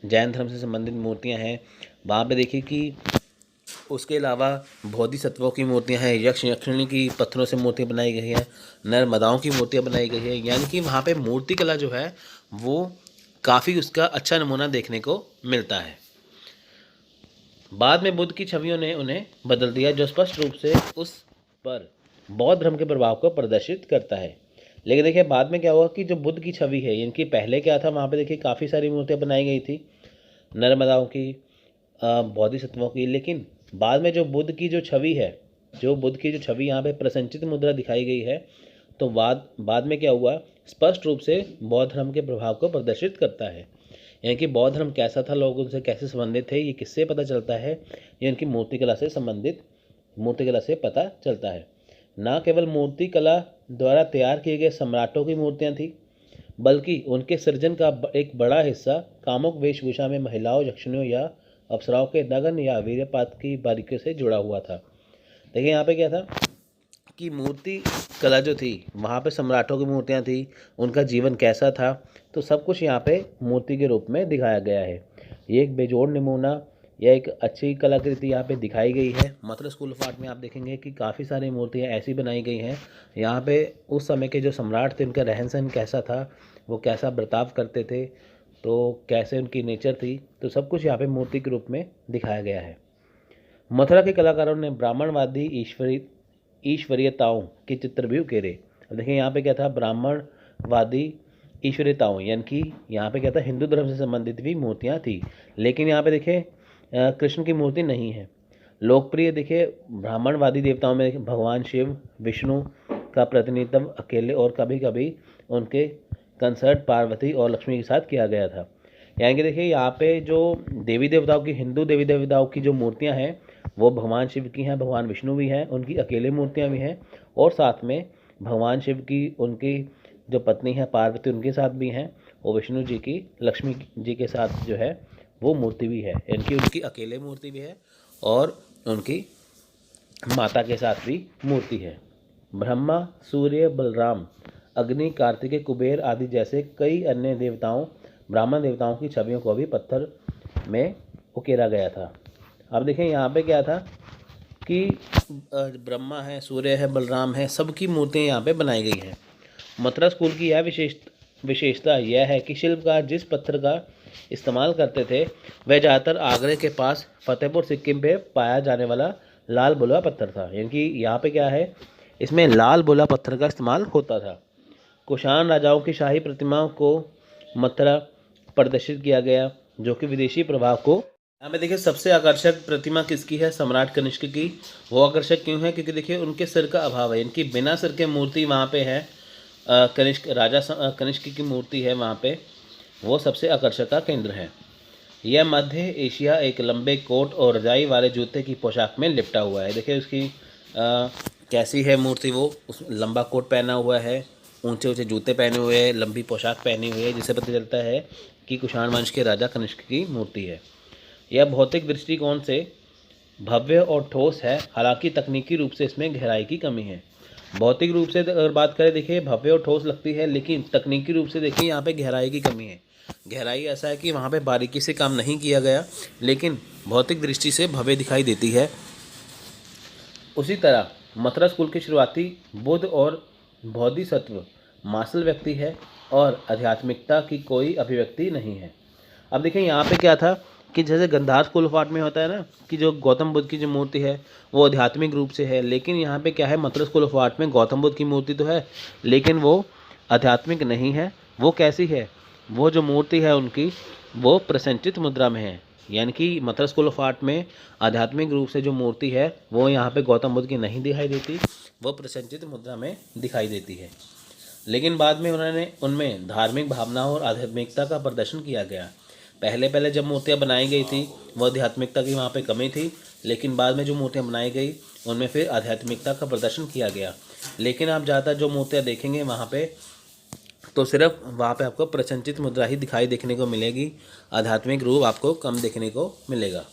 जैन धर्म से संबंधित मूर्तियाँ हैं। वहाँ पे देखिए कि उसके अलावा बोधिसत्वों की मूर्तियाँ हैं, यक्ष यक्षिणी की पत्थरों से मूर्तियाँ बनाई गई हैं, नर मादाओं की मूर्तियाँ बनाई गई हैं। यानी कि वहाँ पे मूर्तिकला जो है वो काफ़ी उसका अच्छा नमूना देखने को मिलता है। बाद में बुद्ध की छवियों ने उन्हें बदल दिया, जो स्पष्ट रूप से उस पर बौद्ध धर्म के प्रभाव को प्रदर्शित करता है। लेकिन देखिए बाद में क्या हुआ कि जो बुद्ध की छवि है, इनकी पहले क्या था, वहाँ पे देखिए काफ़ी सारी मूर्तियाँ बनाई गई थी नर्मदाओं की, बोधिसत्वों की। लेकिन बाद में जो बुद्ध की जो छवि है, जो बुद्ध की जो छवि यहाँ पे प्रसंचित मुद्रा दिखाई गई है, तो बाद में क्या हुआ, स्पष्ट रूप से बौद्ध धर्म के प्रभाव को प्रदर्शित करता है। यानी कि बौद्ध धर्म कैसा था, लोग उनसे कैसे संबंधित थे, ये किससे पता चलता है? ये इनकी मूर्तिकला से संबंधित, मूर्तिकला से पता चलता है। ना केवल मूर्तिकला द्वारा तैयार किए गए सम्राटों की मूर्तियाँ थी, बल्कि उनके सृजन का एक बड़ा हिस्सा कामुक वेशभूषा में महिलाओं, यक्षिणियों या अप्सराओं के नगन या वीर्यपात की बारीकियों से जुड़ा हुआ था। देखिए यहाँ पे क्या था कि मूर्ति कला जो थी वहाँ पे सम्राटों की मूर्तियाँ थी, उनका जीवन कैसा था, तो सब कुछ यहाँ पे मूर्ति के रूप में दिखाया गया है। ये एक बेजोड़ नमूना या एक अच्छी कलाकृति यहाँ पे दिखाई गई है। मथुरा स्कूल ऑफ आर्ट में आप देखेंगे कि काफ़ी सारी मूर्तियाँ ऐसी बनाई गई हैं। यहाँ पे उस समय के जो सम्राट थे उनका रहन सहन कैसा था, वो कैसा बर्ताव करते थे, तो कैसे उनकी नेचर थी, तो सब कुछ यहाँ पे मूर्ति के रूप में दिखाया गया है। मथुरा के कलाकारों ने ब्राह्मणवादी ईश्वरीयताओं के चित्र भी उकेरे। अब देखिए यहाँ पे क्या था, ब्राह्मणवादी ईश्वरीयताओं, यानी कि यहाँ पे क्या था, हिंदू धर्म से संबंधित भी मूर्तियाँ थी। लेकिन यहाँ पे देखिए कृष्ण की मूर्ति नहीं है। लोकप्रिय देखिए ब्राह्मणवादी देवताओं में भगवान शिव, विष्णु का प्रतिनिधित्व अकेले और कभी कभी उनके कंसर्ट पार्वती और लक्ष्मी के साथ किया गया था। यानी कि देखिए यहाँ पे जो देवी देवताओं की, हिंदू देवी देवताओं की जो मूर्तियाँ हैं वो भगवान शिव की हैं, भगवान विष्णु भी हैं, उनकी अकेले मूर्तियाँ भी हैं, और साथ में भगवान शिव की उनकी जो पत्नी है पार्वती उनके साथ भी हैं, और विष्णु जी की लक्ष्मी जी के साथ जो है वो मूर्ति भी है। इनकी उनकी अकेले मूर्ति भी है और उनकी माता के साथ भी मूर्ति है। ब्रह्मा, सूर्य, बलराम, अग्नि, कार्तिकेय, कुबेर आदि जैसे कई अन्य देवताओं, ब्राह्मण देवताओं की छवियों को भी पत्थर में उकेरा गया था। अब देखें यहाँ पे क्या था कि ब्रह्मा है, सूर्य है, बलराम है, सबकी मूर्तियाँ यहाँ पे बनाई गई हैं। मथुरा स्कूल की यह विशेषता यह है कि शिल्पकार जिस पत्थर का इस्तेमाल करते थे वह ज़्यादातर आगरे के पास फतेहपुर सिक्किम पे पाया जाने वाला लाल बुलवा पत्थर था। यानी कि यहाँ पे क्या है, इसमें लाल बुलवा पत्थर का इस्तेमाल होता था। कुषाण राजाओं की शाही प्रतिमाओं को मथुरा प्रदर्शित किया गया, जो कि विदेशी प्रभाव को। यहाँ पे देखिए सबसे आकर्षक प्रतिमा किसकी है, सम्राट कनिष्क की। वो आकर्षक क्यों है, क्योंकि देखिए उनके सिर का अभाव है, इनकी बिना सिर के मूर्ति वहाँ पे है। कनिष्क राजा कनिष्क की मूर्ति है वहाँ पे, वो सबसे आकर्षक का केंद्र है। यह मध्य एशिया एक लंबे कोट और रजाई वाले जूते की पोशाक में लिपटा हुआ है। देखिए उसकी कैसी है मूर्ति, वो उस लंबा कोट पहना हुआ है, ऊंचे ऊंचे जूते पहने हुए हैं, लंबी पोशाक पहनी हुई है, जिससे पता चलता है कि कुषाण वंश के राजा कनिष्क की मूर्ति है। यह भौतिक दृष्टिकोण से भव्य और ठोस है, हालांकि तकनीकी रूप से इसमें गहराई की कमी है। भौतिक रूप से अगर बात करें देखिए भव्य और ठोस लगती है, लेकिन तकनीकी रूप से देखिए यहाँ पे गहराई की कमी है। गहराई ऐसा है कि वहाँ पे बारीकी से काम नहीं किया गया, लेकिन भौतिक दृष्टि से भव्य दिखाई देती है। उसी तरह मथुरा स्कूल के शुरुआती बुद्ध और बोधिसत्व मार्शल व्यक्ति है और आध्यात्मिकता की कोई अभिव्यक्ति नहीं है। अब देखिए यहाँ पे क्या था कि जैसे गंधार स्कूल ऑफ आर्ट में होता है ना कि जो गौतम बुद्ध की जो मूर्ति है वो आध्यात्मिक रूप से है, लेकिन यहाँ पे क्या है, मथुरा स्कूल ऑफ आर्ट में गौतम बुद्ध की मूर्ति तो है लेकिन वो आध्यात्मिक नहीं है। वो कैसी है, वो जो मूर्ति है उनकी वो प्रसंचित मुद्रा में है, यानी कि मथुरा स्कूल ऑफ आर्ट में आध्यात्मिक रूप से जो मूर्ति है वो यहाँ पे गौतम बुद्ध की नहीं दिखाई देती, वो प्रसंचित मुद्रा में दिखाई देती है। लेकिन बाद में उन्होंने उनमें धार्मिक भावना और आध्यात्मिकता का प्रदर्शन किया गया। पहले जब मूर्तियाँ बनाई गई थी वो आध्यात्मिकता की वहाँ पे कमी थी, लेकिन बाद में जो मूर्तियाँ बनाई गई उनमें फिर आध्यात्मिकता का प्रदर्शन किया गया। लेकिन आप ज़्यादातर जो मूर्तियाँ देखेंगे वहाँ पे तो सिर्फ वहाँ पे आपको प्रसंचित मुद्रा ही दिखाई देखने को मिलेगी, आध्यात्मिक रूप आपको कम देखने को मिलेगा।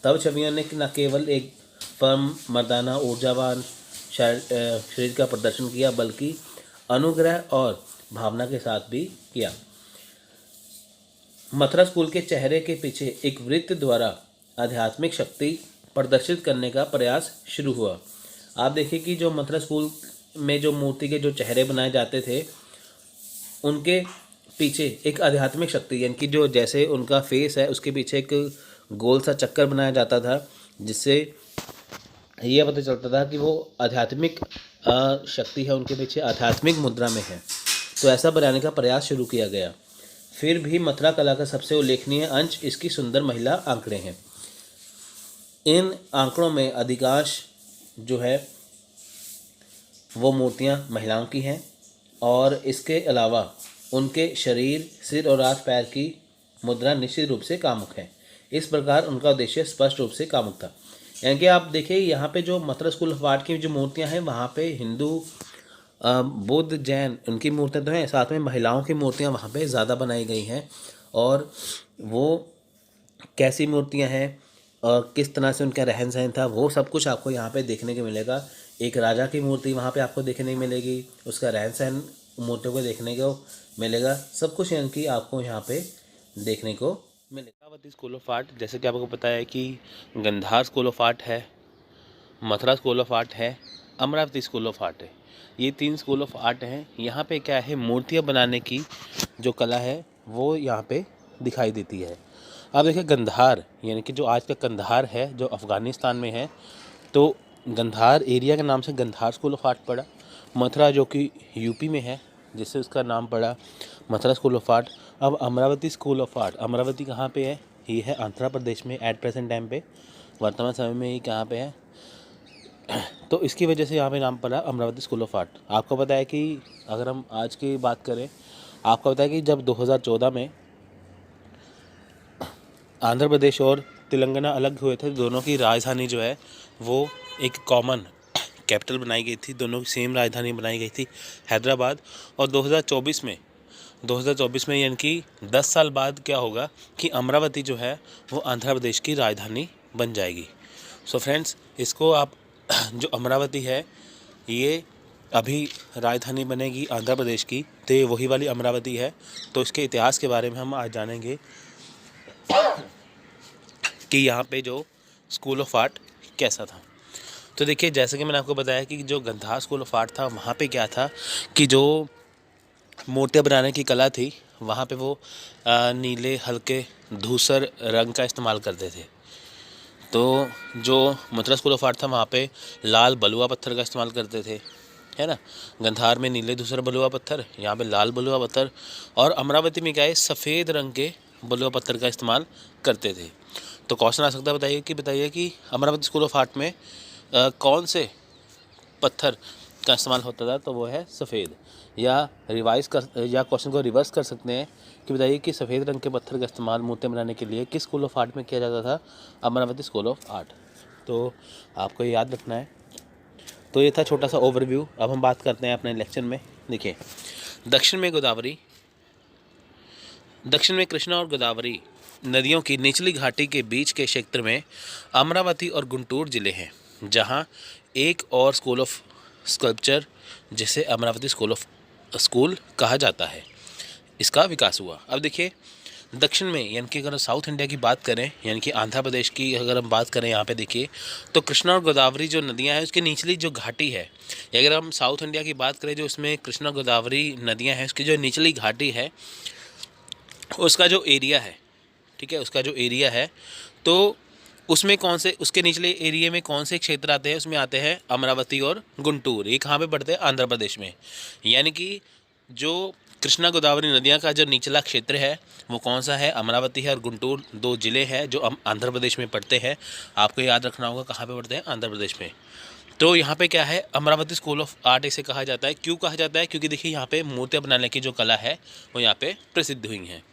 तब छवियों ने न केवल एक फर्म मर्दाना ऊर्जावान शरीर का प्रदर्शन किया, बल्कि अनुग्रह और भावना के साथ भी किया। मथुरा स्कूल के चेहरे के पीछे एक वृत्त द्वारा आध्यात्मिक शक्ति प्रदर्शित करने का प्रयास शुरू हुआ। आप देखिए कि जो मथुरा स्कूल में जो मूर्ति के जो चेहरे बनाए जाते थे उनके पीछे एक आध्यात्मिक शक्ति, यानी कि जो जैसे उनका फेस है उसके पीछे एक गोल सा चक्कर बनाया जाता था, जिससे ये पता चलता था कि वो आध्यात्मिक शक्ति है, उनके पीछे आध्यात्मिक मुद्रा में है। तो ऐसा बनाने का प्रयास शुरू किया गया। फिर भी मथुरा कला का सबसे उल्लेखनीय अंश इसकी सुंदर महिला आंकड़े हैं। इन आंकड़ों में अधिकांश जो है वो मूर्तियां महिलाओं की हैं और इसके अलावा उनके शरीर, सिर और हाथ पैर की मुद्रा निश्चित रूप से कामुक है। इस प्रकार उनका उद्देश्य स्पष्ट रूप से कामुक था। यानी कि आप देखिए यहाँ पे जो मथुरा स्कूल ऑफ आर्ट की जो मूर्तियाँ हैं वहाँ पे हिंदू, बुद्ध, जैन उनकी मूर्तियाँ तो हैं, साथ में महिलाओं की मूर्तियाँ वहाँ पे ज़्यादा बनाई गई हैं। और वो कैसी मूर्तियाँ हैं और किस तरह से उनका रहन सहन था वो सब कुछ आपको यहाँ पे देखने को मिलेगा। एक राजा की मूर्ति वहाँ पे आपको देखने को मिलेगी, उसका रहन सहन मूर्तियों को देखने को मिलेगा, सब कुछ यानी कि आपको यहाँ पे देखने को मिलेगा। अमरावती स्कूल ऑफ आर्ट, जैसे कि आपको पता है कि गंधार स्कूल ऑफ आर्ट है, मथुरा स्कूल ऑफ आर्ट है, अमरावती स्कूल ऑफ आर्ट है। ये 3 स्कूल ऑफ आर्ट हैं। यहाँ पे क्या है, मूर्तियाँ बनाने की जो कला है वो यहाँ पे दिखाई देती है। अब देखिए गंधार, यानी कि जो आज का कंधार है जो अफ़गानिस्तान में है, तो गंधार एरिया के नाम से गंधार स्कूल ऑफ आर्ट पड़ा। मथुरा जो कि यूपी में है जिससे उसका नाम पड़ा मथुरा स्कूल ऑफ आर्ट। अब Amaravati school of art, Amaravati कहाँ पे है, ये है आंध्र प्रदेश में एट प्रेजेंट टाइम पे, वर्तमान समय में ये कहाँ पे है, तो इसकी वजह से यहाँ पे नाम पड़ा अमरावती स्कूल ऑफ आर्ट। आपको पता है कि अगर हम आज की बात करें, आपको पता है कि जब 2014 में आंध्र प्रदेश और तेलंगाना अलग हुए थे, दोनों की राजधानी जो है वो एक कॉमन कैपिटल बनाई गई थी, दोनों की सेम राजधानी बनाई गई थी हैदराबाद। और 2024 में यानी कि 10 साल बाद क्या होगा कि अमरावती जो है वो आंध्र प्रदेश की राजधानी बन जाएगी। सो फ्रेंड्स, इसको आप जो अमरावती है ये अभी राजधानी बनेगी आंध्र प्रदेश की, तो ये वही वाली अमरावती है। तो इसके इतिहास के बारे में हम आज जानेंगे कि यहाँ पे जो स्कूल ऑफ आर्ट कैसा था। तो देखिए, जैसे कि मैंने आपको बताया कि जो गंधार स्कूल ऑफ आर्ट था वहाँ पे क्या था कि जो मूर्तियाँ बनाने की कला थी वहाँ पे वो नीले हल्के धूसर रंग का इस्तेमाल करते थे। तो जो मथुरा स्कूल ऑफ आर्ट था वहाँ पे लाल बलुआ पत्थर का इस्तेमाल करते थे। है ना। गंधार में नीले धूसर बलुआ पत्थर, यहाँ पे लाल बलुआ पत्थर, और अमरावती में क्या है, सफ़ेद रंग के बलुआ पत्थर का इस्तेमाल करते थे। तो क्वेश्चन आ सकता है, बताइए कि अमरावती स्कूल ऑफ आर्ट में कौन से पत्थर का इस्तेमाल होता था, तो वो है सफ़ेद। या क्वेश्चन को रिवर्स कर सकते हैं कि बताइए कि सफ़ेद रंग के पत्थर का इस्तेमाल मूर्तियाँ बनाने के लिए किस स्कूल ऑफ आर्ट में किया जाता था, अमरावती स्कूल ऑफ आर्ट। तो आपको ये याद रखना है। तो ये था छोटा सा ओवरव्यू। अब हम बात करते हैं अपने लेक्चर में। देखिए, दक्षिण में कृष्णा और गोदावरी नदियों की निचली घाटी के बीच के क्षेत्र में अमरावती और गुंटूर जिले हैं, जहां एक और स्कूल ऑफ स्कल्पचर, जिसे अमरावती स्कूल कहा जाता है, इसका विकास हुआ। अब देखिए, दक्षिण में यानी कि अगर साउथ इंडिया की बात करें, यानी कि आंध्र प्रदेश की अगर हम बात करें, यहाँ पे देखिए तो कृष्णा और गोदावरी जो नदियाँ हैं उसकी निचली जो घाटी है, अगर हम साउथ इंडिया की बात करें जो इसमें कृष्णा गोदावरी नदियाँ हैं उसकी जो निचली घाटी है, उसका जो एरिया है, ठीक है, उसका जो एरिया है, तो उसमें उसके निचले एरिया में कौन से क्षेत्र आते हैं, उसमें आते हैं अमरावती और गुंटूर। ये कहाँ पे पड़ते हैं, आंध्र प्रदेश में। यानी कि जो कृष्णा गोदावरी नदियाँ का जो निचला क्षेत्र है वो कौन सा है, अमरावती है, और गुंटूर 2 ज़िले हैं जो आंध्र प्रदेश में पड़ते हैं। आपको याद रखना होगा कहाँ पे पड़ते हैं, आंध्र प्रदेश में। तो यहाँ पे क्या है, अमरावती स्कूल ऑफ आर्ट इसे कहा जाता है। क्यों कहा जाता है, क्योंकि देखिए यहाँ पे मूर्तियाँ बनाने की जो कला है वो यहाँ पे प्रसिद्ध हुई हैं।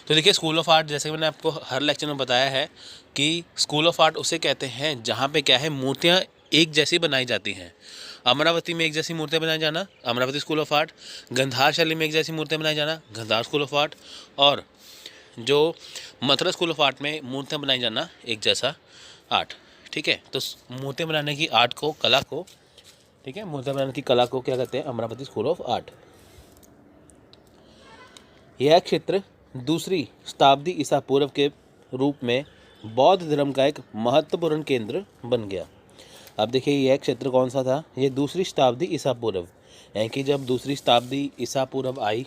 तो देखिए, स्कूल ऑफ आर्ट, जैसे कि मैंने आपको हर लेक्चर में बताया है कि स्कूल ऑफ आर्ट उसे कहते हैं जहाँ पे क्या है, मूर्तियाँ एक जैसी बनाई जाती हैं। अमरावती में एक जैसी मूर्तियाँ बनाई जाना, Amaravati school of art. Gandhara शैली में एक जैसी मूर्तियाँ बनाई जाना, गंधार स्कूल ऑफ आर्ट। और जो मथुरा स्कूल ऑफ आर्ट में मूर्तियाँ बनाई जाना, एक जैसा आर्ट। ठीक है, तो मूर्तियाँ बनाने की कला को ठीक है, मूर्तियाँ बनाने की कला को क्या कहते हैं, अमरावती स्कूल ऑफ आर्ट। यह क्षेत्र 2री शताब्दी ईसा पूर्व के रूप में बौद्ध धर्म का एक महत्वपूर्ण केंद्र बन गया। अब देखिए, यह क्षेत्र कौन सा था, ये 2री शताब्दी ईसा पूर्व, यानी कि जब 2री शताब्दी ईसा पूर्व आई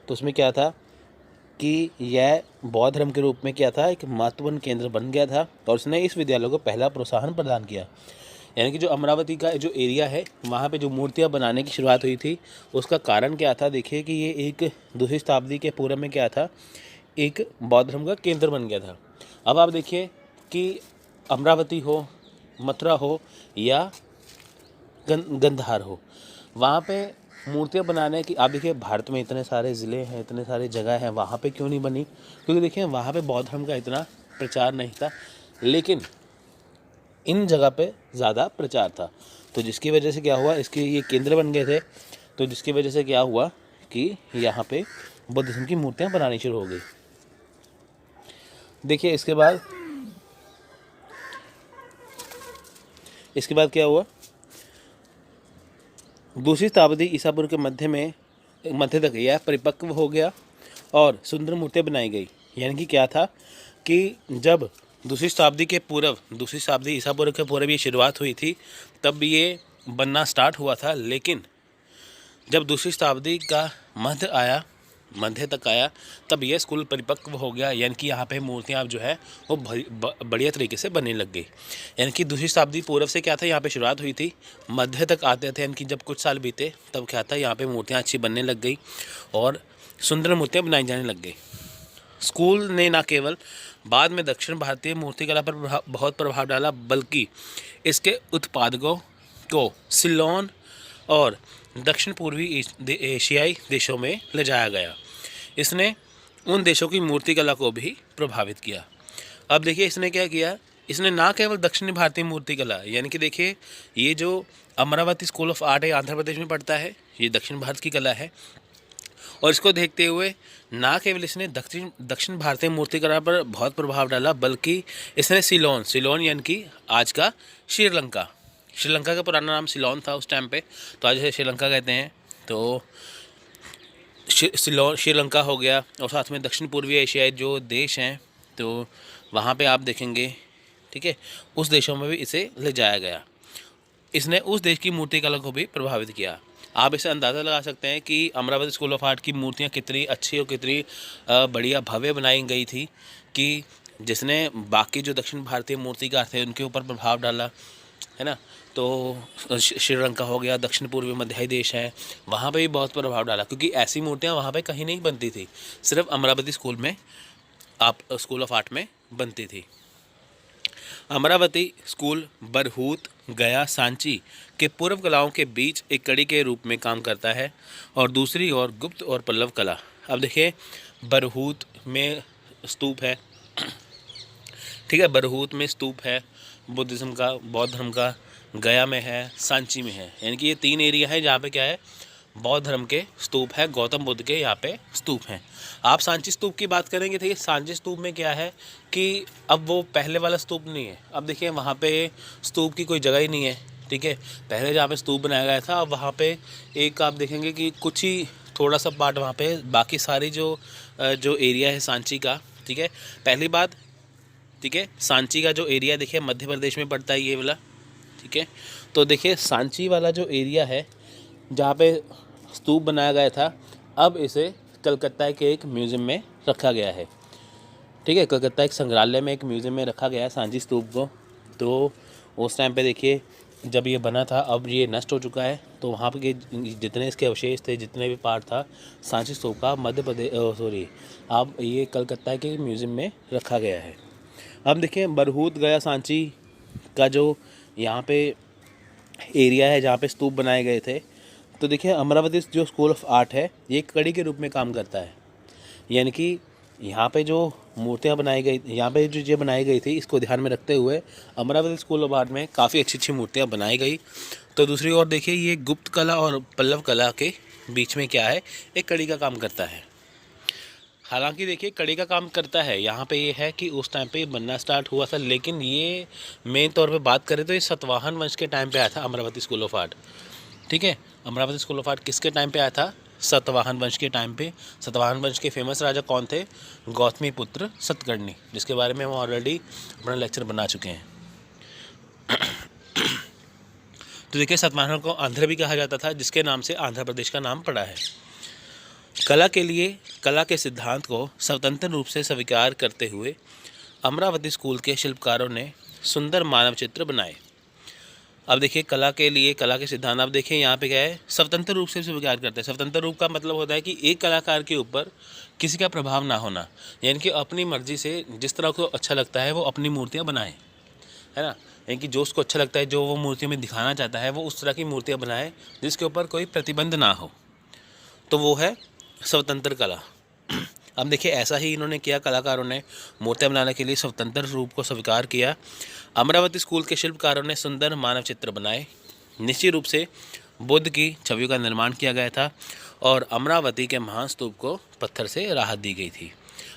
तो उसमें क्या था कि यह बौद्ध धर्म के रूप में क्या था, एक महत्वपूर्ण केंद्र बन गया था, और उसने इस विद्यालय को पहला प्रोत्साहन प्रदान किया। यानी कि जो अमरावती का जो एरिया है वहाँ पे जो मूर्तियाँ बनाने की शुरुआत हुई थी, उसका कारण क्या था, देखिए कि ये एक 2री शताब्दी के पूर्व में क्या था, एक बौद्ध धर्म का केंद्र बन गया था। अब आप देखिए कि अमरावती हो, मथुरा हो या गंधार हो, वहाँ पे मूर्तियाँ बनाने की, आप देखिए भारत में इतने सारे ज़िले हैं, इतने सारे जगह हैं, वहाँ पे क्यों नहीं बनी, क्योंकि देखिए वहाँ पे बौद्ध धर्म का इतना प्रचार नहीं था, लेकिन इन जगह पे ज़्यादा प्रचार था। तो जिसकी वजह से क्या हुआ, इसके ये केंद्र बन गए थे, तो जिसकी वजह से क्या हुआ कि यहाँ पे बुद्धिज़्म की मूर्तियाँ बनानी शुरू हो गई। देखिए, इसके बाद क्या हुआ, 2री शताब्दी ईसा पूर्व के मध्य तक यह परिपक्व हो गया और सुंदर मूर्तियाँ बनाई गई। यानी कि क्या था कि जब 2री शताब्दी ईसा पूर्व के पूर्व ये शुरुआत हुई थी, तब ये बनना स्टार्ट हुआ था, लेकिन जब 2री शताब्दी का मध्य तक आया, तब यह स्कूल परिपक्व हो गया। यानी कि यहाँ पे मूर्तियाँ जो है वो बढ़िया तरीके से बनने लग गई। यानी कि 2री शताब्दी पूर्व से क्या था, यहाँ पे शुरुआत हुई थी, मध्य तक आते थे, यानी कि जब कुछ साल बीते तब क्या था, यहाँ पे मूर्तियाँ अच्छी बनने लग गई और सुंदर मूर्तियाँ बनाई जाने लग गई। स्कूल ने न केवल बाद में दक्षिण भारतीय मूर्तिकला पर बहुत प्रभाव डाला, बल्कि इसके उत्पादकों को सिलोन और दक्षिण पूर्वी एशियाई देशों में ले जाया गया। इसने उन देशों की मूर्तिकला को भी प्रभावित किया। अब देखिए, इसने क्या किया, इसने ना केवल दक्षिणी भारतीय मूर्तिकला, यानी कि देखिए ये जो अमरावती स्कूल ऑफ आर्ट है, आंध्र प्रदेश में पड़ता है, ये दक्षिण भारत की कला है, और इसको देखते हुए ना केवल इसने दक्षिण भारतीय मूर्तिकला पर बहुत प्रभाव डाला, बल्कि इसने सिलोन यानी कि आज का श्रीलंका का पुराना नाम सिलोन था उस टाइम पे, तो आज श्रीलंका कहते हैं। तो श्रीलंका हो गया, और साथ में दक्षिण पूर्वी एशियाई जो देश हैं, तो वहाँ पे आप देखेंगे, ठीक है, उस देशों में भी इसे ले जाया गया। इसने उस देश की मूर्तिकला को भी प्रभावित किया। आप इसे अंदाज़ा लगा सकते हैं कि अमरावती स्कूल ऑफ आर्ट की मूर्तियाँ कितनी अच्छी और कितनी बढ़िया भव्य बनाई गई थी, कि जिसने बाकी जो दक्षिण भारतीय मूर्तिकार थे उनके ऊपर प्रभाव डाला, है ना। तो श्रीलंका हो गया, दक्षिण पूर्वी मध्य देश है, वहाँ पे भी बहुत प्रभाव डाला, क्योंकि ऐसी मूर्तियाँ वहाँ पे कहीं नहीं बनती थी, सिर्फ अमरावती स्कूल में, आप स्कूल ऑफ आर्ट में बनती थी। अमरावती स्कूल बरहूत, गया, सांची के पूर्व कलाओं के बीच एक कड़ी के रूप में काम करता है, और दूसरी ओर गुप्त और पल्लव कला। अब देखिए, बरहूत में स्तूप है, ठीक है, बरहूत में स्तूप है बुद्धिज़्म का, बौद्ध धर्म का, गया में है, सांची में है, यानी कि ये 3 एरिया है जहाँ पे क्या है, बौद्ध धर्म के स्तूप है, गौतम बुद्ध के यहाँ पे स्तूप हैं। आप सांची स्तूप की बात करेंगे तो ये सांची स्तूप में क्या है कि अब वो पहले वाला स्तूप नहीं है। अब देखिए, वहाँ पे स्तूप की कोई जगह ही नहीं है, ठीक है। पहले जहाँ पे स्तूप बनाया गया था, अब वहाँ पे एक आप देखेंगे कि कुछ ही थोड़ा सा पार्ट वहाँ पे, बाकी सारी जो एरिया है सांची का, ठीक है। पहली बात, ठीक है, सांची का जो एरिया देखिए मध्य प्रदेश में पड़ता है ये वाला, ठीक है। तो देखिए, सांची वाला जो एरिया है जहाँ पे स्तूप बनाया गया था, अब इसे कलकत्ता के एक म्यूज़ियम में रखा गया है, ठीक है। कलकत्ता एक संग्रहालय में, एक म्यूज़ियम में रखा गया है सांची स्तूप को। तो उस टाइम पे देखिए, जब ये बना था, अब ये नष्ट हो चुका है, तो वहाँ पे जितने इसके अवशेष थे, जितने भी पार्ट था सांची स्तूप का, मध्य प्रदेश अब ये कलकत्ता के म्यूज़ियम में रखा गया है। अब देखिए, बरहूत, गया, सांची का जो यहाँ पे एरिया है जहाँ पे स्तूप बनाए गए थे, तो देखिए अमरावती जो स्कूल ऑफ आर्ट है ये एक कड़ी के रूप में काम करता है, यानी कि यहाँ पे जो मूर्तियाँ बनाई गई, यहाँ पे जो चीज़ें बनाई गई थी, इसको ध्यान में रखते हुए अमरावती स्कूल ऑफ आर्ट में काफ़ी अच्छी अच्छी मूर्तियाँ बनाई गई। तो दूसरी ओर देखिए, ये गुप्त कला और पल्लव कला के बीच में क्या है, एक कड़ी का काम करता है। हालांकि देखिए, कड़ी का काम करता है, यहाँ पे ये है कि उस टाइम पे बनना स्टार्ट हुआ था, लेकिन ये मेन तौर पे बात करें तो ये सातवाहन वंश के टाइम पे आया था अमरावती स्कूल ऑफ आर्ट, ठीक है। अमरावती स्कूल ऑफ आर्ट किसके टाइम पे आया था, सातवाहन वंश के टाइम पे। सातवाहन वंश के फेमस राजा कौन थे, गौतमी पुत्र सतकर्णी, जिसके बारे में हम ऑलरेडी अपना लेक्चर बना चुके हैं। तो देखिए, सातवाहन को आंध्र भी कहा जाता था, जिसके नाम से आंध्र प्रदेश का नाम पड़ा है। कला के लिए कला के सिद्धांत को स्वतंत्र रूप से स्वीकार करते हुए अमरावती स्कूल के शिल्पकारों ने सुंदर मानव चित्र बनाए। अब देखिए, कला के लिए कला के सिद्धांत, आप देखिए यहाँ पे क्या है, स्वतंत्र रूप से स्वीकार करते हैं। स्वतंत्र रूप का मतलब होता है कि एक कलाकार के ऊपर किसी का प्रभाव ना होना, यानी कि अपनी मर्जी से जिस तरह को अच्छा लगता है वो अपनी मूर्तियाँ बनाए, है ना। यानी कि जो उसको अच्छा लगता है, जो वो मूर्तियों में दिखाना चाहता है, वो उस तरह की मूर्तियाँ बनाए जिसके ऊपर कोई प्रतिबंध ना हो, तो वो है स्वतंत्र कला। अब देखिए, ऐसा ही इन्होंने किया, कलाकारों ने मूर्तियाँ बनाने के लिए स्वतंत्र रूप को स्वीकार किया। अमरावती स्कूल के शिल्पकारों ने सुंदर मानव चित्र बनाए। निश्चित रूप से बुद्ध की छवि का निर्माण किया गया था, और अमरावती के महान स्तूप को पत्थर से राहत दी गई थी।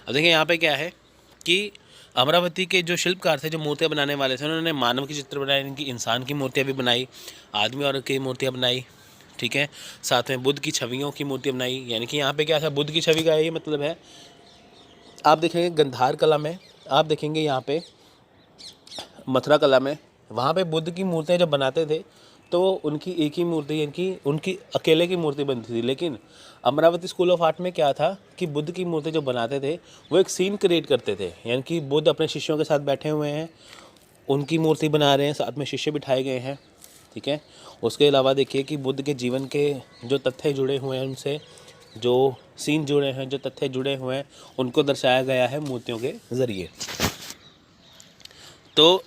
अब देखिए, यहाँ पे क्या है कि अमरावती के जो शिल्पकार थे, जो मूर्तियाँ बनाने वाले थे, उन्होंने मानव की चित्र बनाए, इनकी इंसान की मूर्तियाँ भी बनाई, आदमी और की मूर्तियाँ बनाई, ठीक है। साथ में बुद्ध की छवियों की मूर्ति बनाई, यानी कि यहाँ पे क्या था, बुद्ध की छवि का ये मतलब है। आप देखेंगे गंधार कला में, आप देखेंगे यहाँ पे मथुरा कला में, वहाँ पे बुद्ध की मूर्तियाँ जब बनाते थे तो उनकी एक ही मूर्ति, यानी कि उनकी अकेले की मूर्ति बनती थी। लेकिन अमरावती स्कूल ऑफ आर्ट में क्या था कि बुद्ध की मूर्ति जो बनाते थे वो एक सीन क्रिएट करते थे, यानी कि बुद्ध अपने शिष्यों के साथ बैठे हुए हैं, उनकी मूर्ति बना रहे हैं, साथ में शिष्य बिठाए गए हैं, ठीक है। उसके अलावा देखिए कि बुद्ध के जीवन के जो तथ्य जुड़े हुए हैं, उनसे जो सीन जुड़े हैं, जो तथ्य जुड़े हुए हैं, उनको दर्शाया गया है मूर्तियों के ज़रिए। तो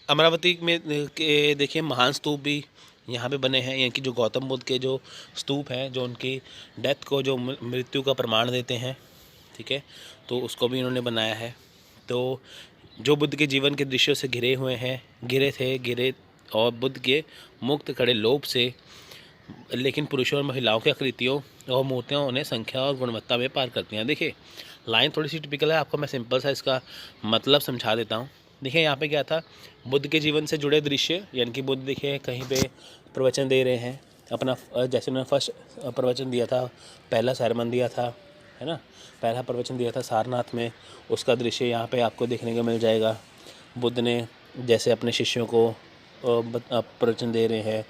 अमरावती में के देखिए महान स्तूप भी यहाँ पे बने हैं, यानी कि जो गौतम बुद्ध के जो स्तूप हैं, जो उनकी डेथ को, जो मृत्यु का प्रमाण देते हैं, ठीक है, तो उसको भी इन्होंने बनाया है। तो जो बुद्ध के जीवन के दृश्यों से घिरे और बुद्ध के मुक्त खड़े लोभ से, लेकिन पुरुषों और महिलाओं की आकृतियों और मूर्तियाँ उन्हें संख्या और गुणवत्ता में पार करती हैं। देखिए, लाइन थोड़ी सी टिपिकल है, आपको मैं सिंपल सा इसका मतलब समझा देता हूँ। देखिए, यहाँ पे क्या था, बुद्ध के जीवन से जुड़े दृश्य, यानी कि बुद्ध देखिए कहीं पे प्रवचन दे रहे हैं अपना, जैसे उन्होंने फर्स्ट प्रवचन दिया था, पहला सरमन दिया था, है ना, पहला प्रवचन दिया था सारनाथ में, उसका दृश्य यहाँ पे आपको देखने को मिल जाएगा। बुद्ध ने जैसे अपने शिष्यों को प्रवचन दे रहे हैं,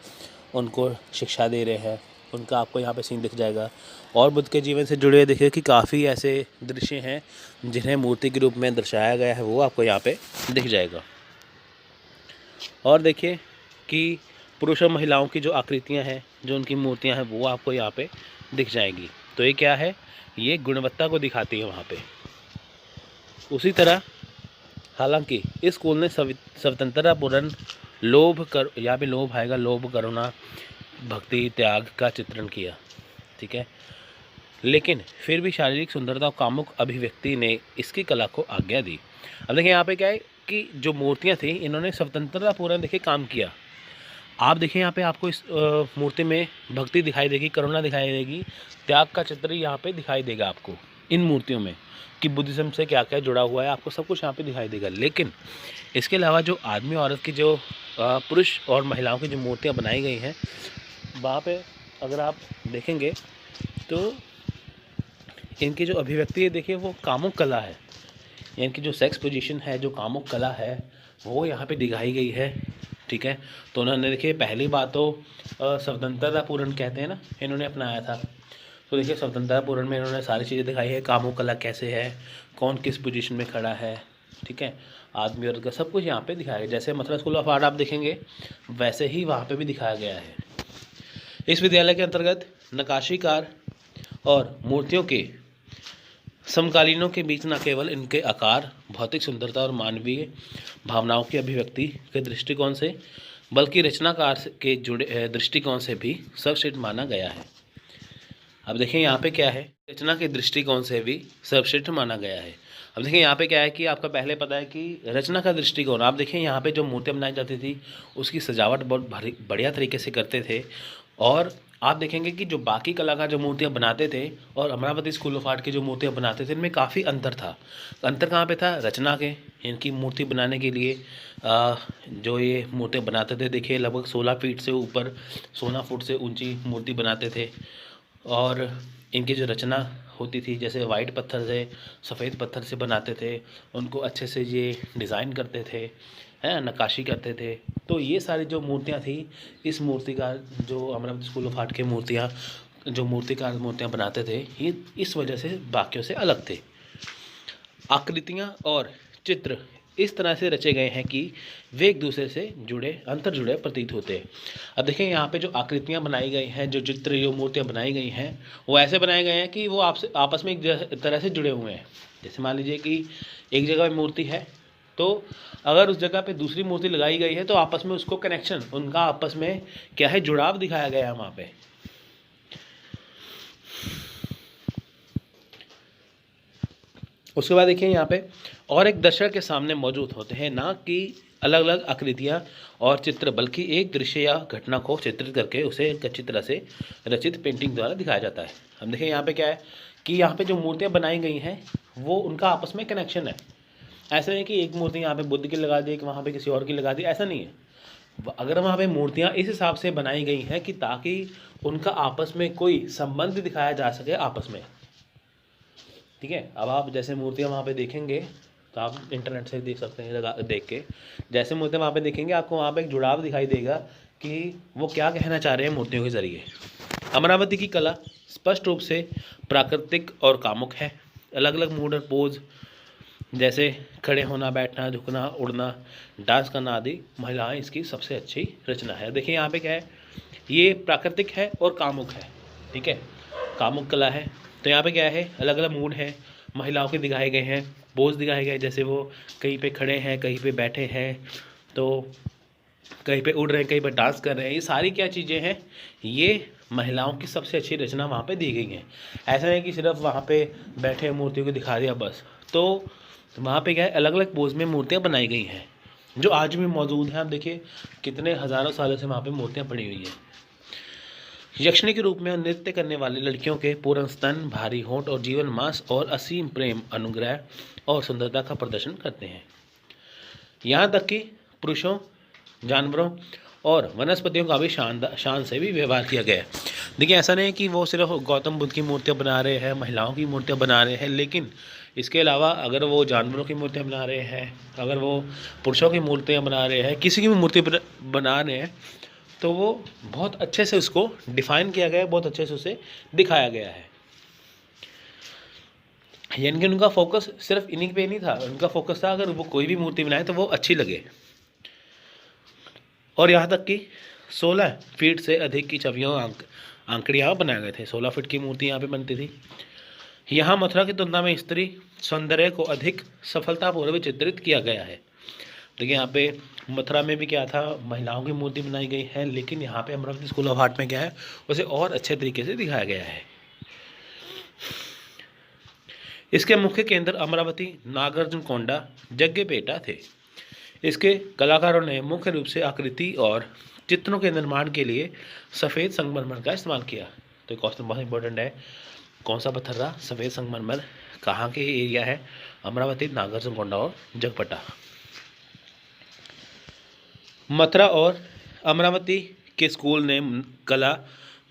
उनको शिक्षा दे रहे हैं, उनका आपको यहाँ पे सीन दिख जाएगा। और बुद्ध के जीवन से जुड़े देखिए कि काफ़ी ऐसे दृश्य हैं जिन्हें मूर्ति के रूप में दर्शाया गया है, वो आपको यहाँ पे दिख जाएगा। और देखिए, कि पुरुष और महिलाओं की जो आकृतियाँ हैं, जो उनकी मूर्तियाँ हैं, वो आपको यहाँ पे दिख जाएंगी। तो ये क्या है, ये गुणवत्ता को दिखाती है वहाँ पे। उसी तरह हालांकि इस स्कूल ने स्वतंत्रतापूर्ण लोभ कर, यहाँ पे लोभ आएगा, लोभ, करुणा, भक्ति, त्याग का चित्रण किया, ठीक है। लेकिन फिर भी शारीरिक सुंदरता और कामुक अभिव्यक्ति ने इसकी कला को आज्ञा दी। अब देखिए यहाँ पे क्या है कि जो मूर्तियाँ थी, इन्होंने स्वतंत्रतापूर्ण देखिए काम किया। आप देखिए यहाँ पे आपको इस मूर्ति में भक्ति दिखाई देगी, करुणा दिखाई देगी, त्याग का चित्र यहाँ पे दिखाई देगा आपको इन मूर्तियों में, कि बुद्धिज़्म से क्या क्या जुड़ा हुआ है, आपको सब कुछ यहाँ पे दिखाई देगा। लेकिन इसके अलावा जो आदमी औरत की जो पुरुष और महिलाओं की जो मूर्तियाँ बनाई गई हैं, वहाँ पे अगर आप देखेंगे तो इनकी जो अभिव्यक्ति है देखिए वो कामुक कला है। इनकी जो सेक्स पोजीशन है, जो कामुक कला है, वो यहाँ पे दिखाई गई है, ठीक है। तो उन्होंने देखिए पहली बात तो स्वतंत्रतापूर्ण कहते हैं ना, इन्होंने अपनाया था। तो देखिए स्वतंत्रतापूर्ण में इन्होंने सारी चीज़ें दिखाई है, कामुक कला कैसे है, कौन किस पोजीशन में खड़ा है, ठीक है, आदमी औरत का सब कुछ यहाँ पे दिखाया गया। जैसे मथुरा स्कूल ऑफ आर्ट आप देखेंगे वैसे ही वहाँ पे भी दिखाया गया है। इस विद्यालय के अंतर्गत नक्काशीकार और मूर्तियों के समकालीनों के बीच न केवल इनके आकार, भौतिक सुंदरता और मानवीय भावनाओं की अभिव्यक्ति के दृष्टिकोण से, बल्कि रचनाकार के जुड़े दृष्टिकोण से भी सर्वश्रेष्ठ माना गया है। अब देखिए यहाँ पे क्या है, रचना के दृष्टिकोण से भी सर्वश्रेष्ठ माना गया है। अब देखिए यहाँ पे क्या है कि आपका पहले पता है कि रचना का दृष्टिकोण, आप देखिए यहाँ पे जो मूर्तियाँ बनाई जाती थी उसकी सजावट बहुत बढ़िया तरीके से करते थे। और आप देखेंगे कि जो बाकी कलाकार जो मूर्तियाँ बनाते थे और अमरावती स्कूल ऑफ आर्ट की जो मूर्तियाँ बनाते थे, इनमें काफ़ी अंतर था। अंतर कहाँ पे था, रचना के। इनकी मूर्ति बनाने के लिए जो ये मूर्तियाँ बनाते थे, देखिए लगभग 16 फीट से ऊपर, 16 फुट से ऊंची मूर्ति बनाते थे। और इनकी जो रचना होती थी, जैसे वाइट पत्थर से, सफ़ेद पत्थर से बनाते थे, उनको अच्छे से ये डिज़ाइन करते थे, है नक्काशी करते थे। तो ये सारी जो मूर्तियाँ थी, इस मूर्तिकार जो अमरावती स्कूल ऑफ आर्ट के मूर्तियाँ, जो मूर्तिकार मूर्तियाँ बनाते थे, ये इस वजह से बाकियों से अलग थे। आकृतियाँ और चित्र इस तरह से रचे गए हैं कि वे एक दूसरे से जुड़े, अंतर जुड़े प्रतीत होते हैं। अब देखिए यहाँ पे जो आकृतियाँ बनाई गई हैं, जो चित्र, जो मूर्तियाँ बनाई गई हैं, वो ऐसे बनाए गए हैं कि वो आपसे आपस में एक तरह से जुड़े हुए हैं। जैसे मान लीजिए कि एक जगह मूर्ति है, तो अगर उस जगह पे दूसरी मूर्ति लगाई गई है तो आपस में उसको कनेक्शन, उनका आपस में क्या है, जुड़ाव दिखाया गया है वहाँ पे। उसके बाद देखिए यहाँ पे और एक दर्शक के सामने मौजूद होते हैं, ना कि अलग अलग आकृतियाँ और चित्र, बल्कि एक दृश्य या घटना को चित्रित करके उसे एक अच्छी तरह से रचित पेंटिंग द्वारा दिखाया जाता है। हम देखिए यहाँ पे क्या है कि यहाँ पे जो मूर्तियाँ बनाई गई हैं वो उनका आपस में कनेक्शन है। ऐसा नहीं कि एक मूर्ति यहाँ पे बुद्ध की लगा दी, एक वहाँ पे किसी और की लगा दी, ऐसा नहीं है। अगर वहाँ पे मूर्तियाँ इस हिसाब से बनाई गई हैं कि ताकि उनका आपस में कोई संबंध दिखाया जा सके आपस में, ठीक है। अब आप जैसे मूर्तियाँ वहाँ पे देखेंगे तो आप इंटरनेट से देख सकते हैं, लगा देख के जैसे मूर्तियाँ वहाँ पे देखेंगे, आपको वहाँ पे एक जुड़ाव दिखाई देगा कि वो क्या कहना चाह रहे हैं मूर्तियों के ज़रिए। अमरावती की कला स्पष्ट रूप से प्राकृतिक और कामुक है। अलग अलग मूड और पोज, जैसे खड़े होना, बैठना, झुकना, उड़ना, डांस करना आदि, महिलाएं इसकी सबसे अच्छी रचना है। देखिए यहाँ पे क्या है, ये प्राकृतिक है और कामुक है, ठीक है, कामुक कला है। तो यहाँ पे क्या है, अलग अलग मूड है, महिलाओं के दिखाए गए हैं, पोज दिखाए गए, जैसे वो कहीं पे खड़े हैं, कहीं पे बैठे हैं, तो कहीं पे उड़ रहे हैं, कहीं पे डांस कर रहे हैं। ये सारी क्या चीज़ें हैं, ये महिलाओं की सबसे अच्छी रचना वहाँ पे दी गई है। ऐसा नहीं कि सिर्फ वहाँ पे बैठे मूर्तियों को दिखा दिया बस। तो वहाँ पे क्या है, अलग अलग पोज में मूर्तियाँ बनाई गई हैं जो आज भी मौजूद हैं। आप देखिए कितने हज़ारों सालों से वहाँ पे मूर्तियाँ पड़ी हुई हैं। यक्षिणी के रूप में नृत्य करने वाली लड़कियों के पूर्ण स्तन, भारी होंठ और जीवन मास और असीम प्रेम, अनुग्रह और सुंदरता का प्रदर्शन करते हैं। यहाँ तक कि पुरुषों, जानवरों और वनस्पतियों का भी शान से भी व्यवहार किया गया है। देखिए ऐसा नहीं है कि वो सिर्फ गौतम बुद्ध की मूर्तियाँ बना रहे हैं, महिलाओं की मूर्तियाँ बना रहे हैं, लेकिन इसके अलावा अगर वो जानवरों की मूर्तियाँ बना रहे हैं, अगर वो पुरुषों की मूर्तियाँ बना रहे हैं, किसी की भी मूर्ति बना रहे हैं, तो वो बहुत अच्छे से उसको डिफ़ाइन किया गया है, बहुत अच्छे से उसे दिखाया गया है। यानी कि उनका फोकस सिर्फ इन्हीं पे नहीं था, उनका फोकस था अगर वो कोई भी मूर्ति बनाए तो वो अच्छी लगे। और यहाँ तक कि 16 फीट से अधिक की छवियों आंकड़े बनाए गए थे। 16 फीट की मूर्ति यहाँ पे बनती थी। यहाँ मथुरा की तुलना में स्त्री सौंदर्य को अधिक सफलतापूर्वक चित्रित किया गया है। देखिए यहाँ पे मथुरा में भी क्या था, महिलाओं की मूर्ति बनाई गई है, लेकिन यहाँ पे अमरावती स्कूल ऑफ आर्ट में क्या है, उसे और अच्छे तरीके से दिखाया गया है। इसके मुख्य केंद्र अमरावती, नागार्जुनकोंडा, जग्गेपेटा थे। इसके कलाकारों ने मुख्य रूप से आकृति और चित्रों के निर्माण के लिए सफ़ेद संगमरमर का इस्तेमाल किया। तो क्वेश्चन बहुत इंपॉर्टेंट है, कौन सा पत्थर रहा, सफ़ेद संगमरमर, कहाँ के एरिया है, अमरावती, नागार्जुनकोंडा और जगपटा। मथुरा और अमरावती के स्कूल ने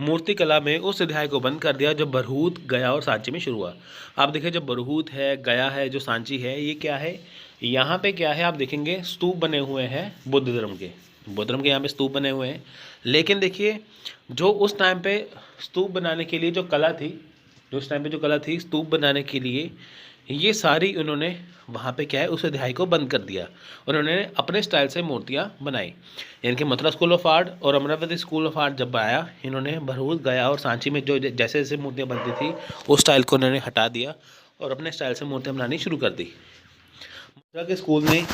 मूर्ति कला में उस अध्याय को बंद कर दिया जो बरहूत, गया और सांची में शुरू हुआ। आप देखिए जो बरहूत है, गया है, जो सांची है, ये क्या है, यहाँ पे क्या है, आप देखेंगे स्तूप बने हुए हैं बुद्ध धर्म के यहाँ पे स्तूप बने हुए हैं। लेकिन देखिए जो उस टाइम पे स्तूप बनाने के लिए जो कला थी, स्तूप बनाने के लिए ये सारी उन्होंने वहाँ पे क्या है, उस अध्याय को बंद कर दिया। उन्होंने अपने स्टाइल से मूर्तियाँ बनाई। यानी कि मथुरा स्कूल ऑफ आर्ट और अमरावती स्कूल ऑफ आर्ट जब आया, इन्होंने बरहूत, गया और सांची में जो जैसे जैसे मूर्तियाँ बनती थी उस स्टाइल को इन्होंने हटा दिया और अपने स्टाइल से मूर्तियाँ बनानी शुरू कर दी। मथुरा के स्कूल ने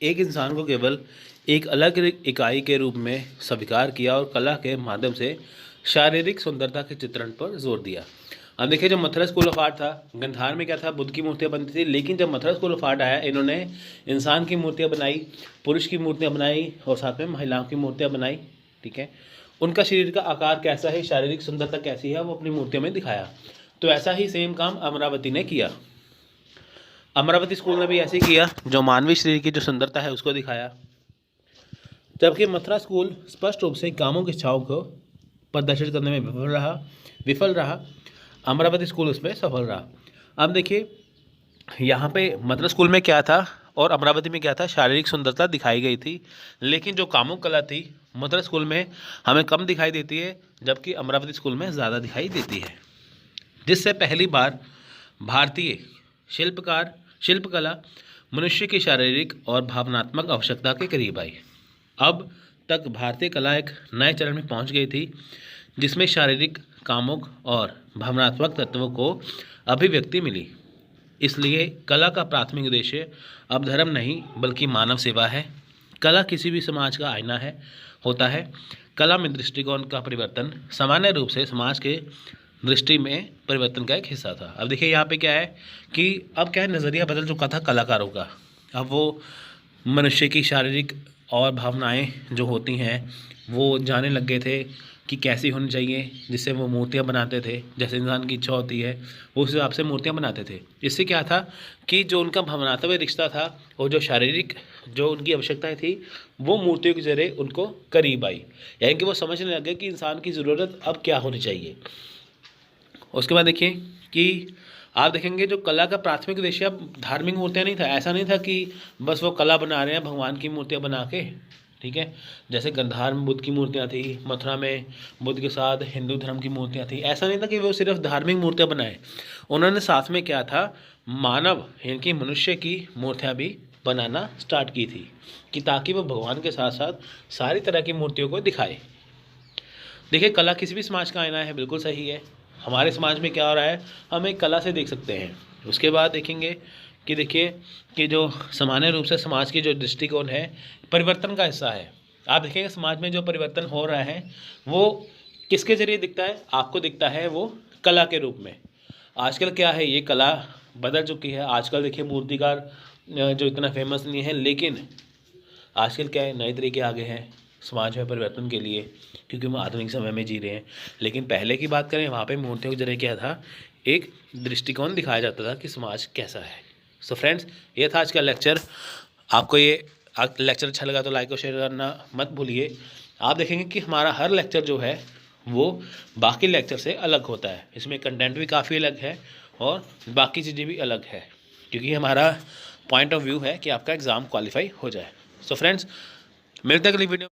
एक इंसान को केवल एक अलग इकाई के रूप में स्वीकार किया और कला के माध्यम से शारीरिक सुंदरता के चित्रण पर जोर दिया। अब देखिए जो मथुरा स्कूल ऑफ आर्ट था, गंधार में क्या था, बुद्ध की मूर्तियाँ बनती थी। लेकिन जब मथुरा स्कूल ऑफ आर्ट आया, इन्होंने इंसान की मूर्तियाँ बनाई, पुरुष की मूर्तियाँ बनाई और साथ में महिलाओं की मूर्तियाँ बनाई। ठीक है, उनका शरीर का आकार कैसा है, शारीरिक सुंदरता कैसी है, वो अपनी मूर्तियों में दिखाया। तो ऐसा ही सेम काम अमरावती ने किया। अमरावती स्कूल ने भी ऐसे किया, जो मानवीय शरीर की जो सुंदरता है उसको दिखाया। जबकि मथुरा स्कूल स्पष्ट रूप से कामुक इच्छाओं को प्रदर्शित करने में विफल रहा, अमरावती स्कूल उसमें सफल रहा। अब देखिए यहाँ पे मथुरा स्कूल में क्या था और अमरावती में क्या था, शारीरिक सुंदरता दिखाई गई थी। लेकिन जो कामुक कला थी मथुरा स्कूल में हमें कम दिखाई देती है, जबकि अमरावती स्कूल में ज़्यादा दिखाई देती है। जिससे पहली बार भारतीय शिल्पकला मनुष्य की शारीरिक और भावनात्मक आवश्यकता के करीब आई। अब तक भारतीय कला एक नए चरण में पहुंच गई थी, जिसमें शारीरिक, कामुक और भावनात्मक तत्वों को अभिव्यक्ति मिली। इसलिए कला का प्राथमिक उद्देश्य अब धर्म नहीं बल्कि मानव सेवा है। कला किसी भी समाज का आईना होता है। कला में दृष्टिकोण का परिवर्तन सामान्य रूप से समाज के दृष्टि में परिवर्तन का एक हिस्सा था। अब देखिए यहाँ पे क्या है कि अब क्या है, नज़रिया बदल चुका था कलाकारों का। अब वो मनुष्य की शारीरिक और भावनाएं जो होती हैं वो जानने लग गए थे कि कैसी होनी चाहिए, जिससे वो मूर्तियाँ बनाते थे। जैसे इंसान की इच्छा होती है वो उस हिसाब से मूर्तियाँ बनाते थे। इससे क्या था कि जो उनका भावनात्मक रिश्ता था और जो शारीरिक जो उनकी आवश्यकताएं थी वो मूर्तियों के जरिए उनको करीब आई। यानी कि वो समझने लगे कि इंसान की ज़रूरत अब क्या होनी चाहिए। उसके बाद देखिए कि आप देखेंगे जो कला का प्राथमिक उद्देश्य अब धार्मिक मूर्तियाँ नहीं था। ऐसा नहीं था कि बस वो कला बना रहे हैं भगवान की मूर्तियाँ बना के। ठीक है, जैसे गंधार में बुद्ध की मूर्तियाँ थी, मथुरा में बुद्ध के साथ हिंदू धर्म की मूर्तियाँ थी। ऐसा नहीं था कि वो सिर्फ धार्मिक मूर्तियाँ बनाए, उन्होंने साथ में क्या था, मानव यानी कि मनुष्य की मूर्तियाँ भी बनाना स्टार्ट की थी, कि ताकि वो भगवान के साथ साथ सारी तरह की मूर्तियों को दिखाए। देखिए कला किसी भी समाज का आईना है, बिल्कुल सही है। हमारे समाज में क्या हो रहा है हम एक कला से देख सकते हैं। उसके बाद देखेंगे कि देखिए कि जो सामान्य रूप से समाज की जो दृष्टिकोण है परिवर्तन का हिस्सा है। आप देखेंगे समाज में जो परिवर्तन हो रहा है वो किसके ज़रिए दिखता है, आपको दिखता है वो कला के रूप में। आजकल क्या है, ये कला बदल चुकी है। आजकल देखिए मूर्तिकार जो इतना फेमस नहीं है, लेकिन आजकल क्या है नए तरीके आ गए हैं समाज में परिवर्तन के लिए, क्योंकि हम आधुनिक समय में जी रहे हैं। लेकिन पहले की बात करें वहाँ पे मूर्तियों के जरिए क्या था, एक दृष्टिकोण दिखाया जाता था कि समाज कैसा है। सो फ्रेंड्स, ये था आज का लेक्चर। आपको ये लेक्चर अच्छा लगा तो लाइक और शेयर करना मत भूलिए। आप देखेंगे कि हमारा हर लेक्चर जो है वो बाकी लेक्चर से अलग होता है। इसमें कंटेंट भी काफ़ी अलग है और बाकी चीज़ें भी अलग है, क्योंकि हमारा पॉइंट ऑफ व्यू है कि आपका एग्ज़ाम क्वालिफाई हो जाए। सो फ्रेंड्स, मिलते हैं अगली वीडियो।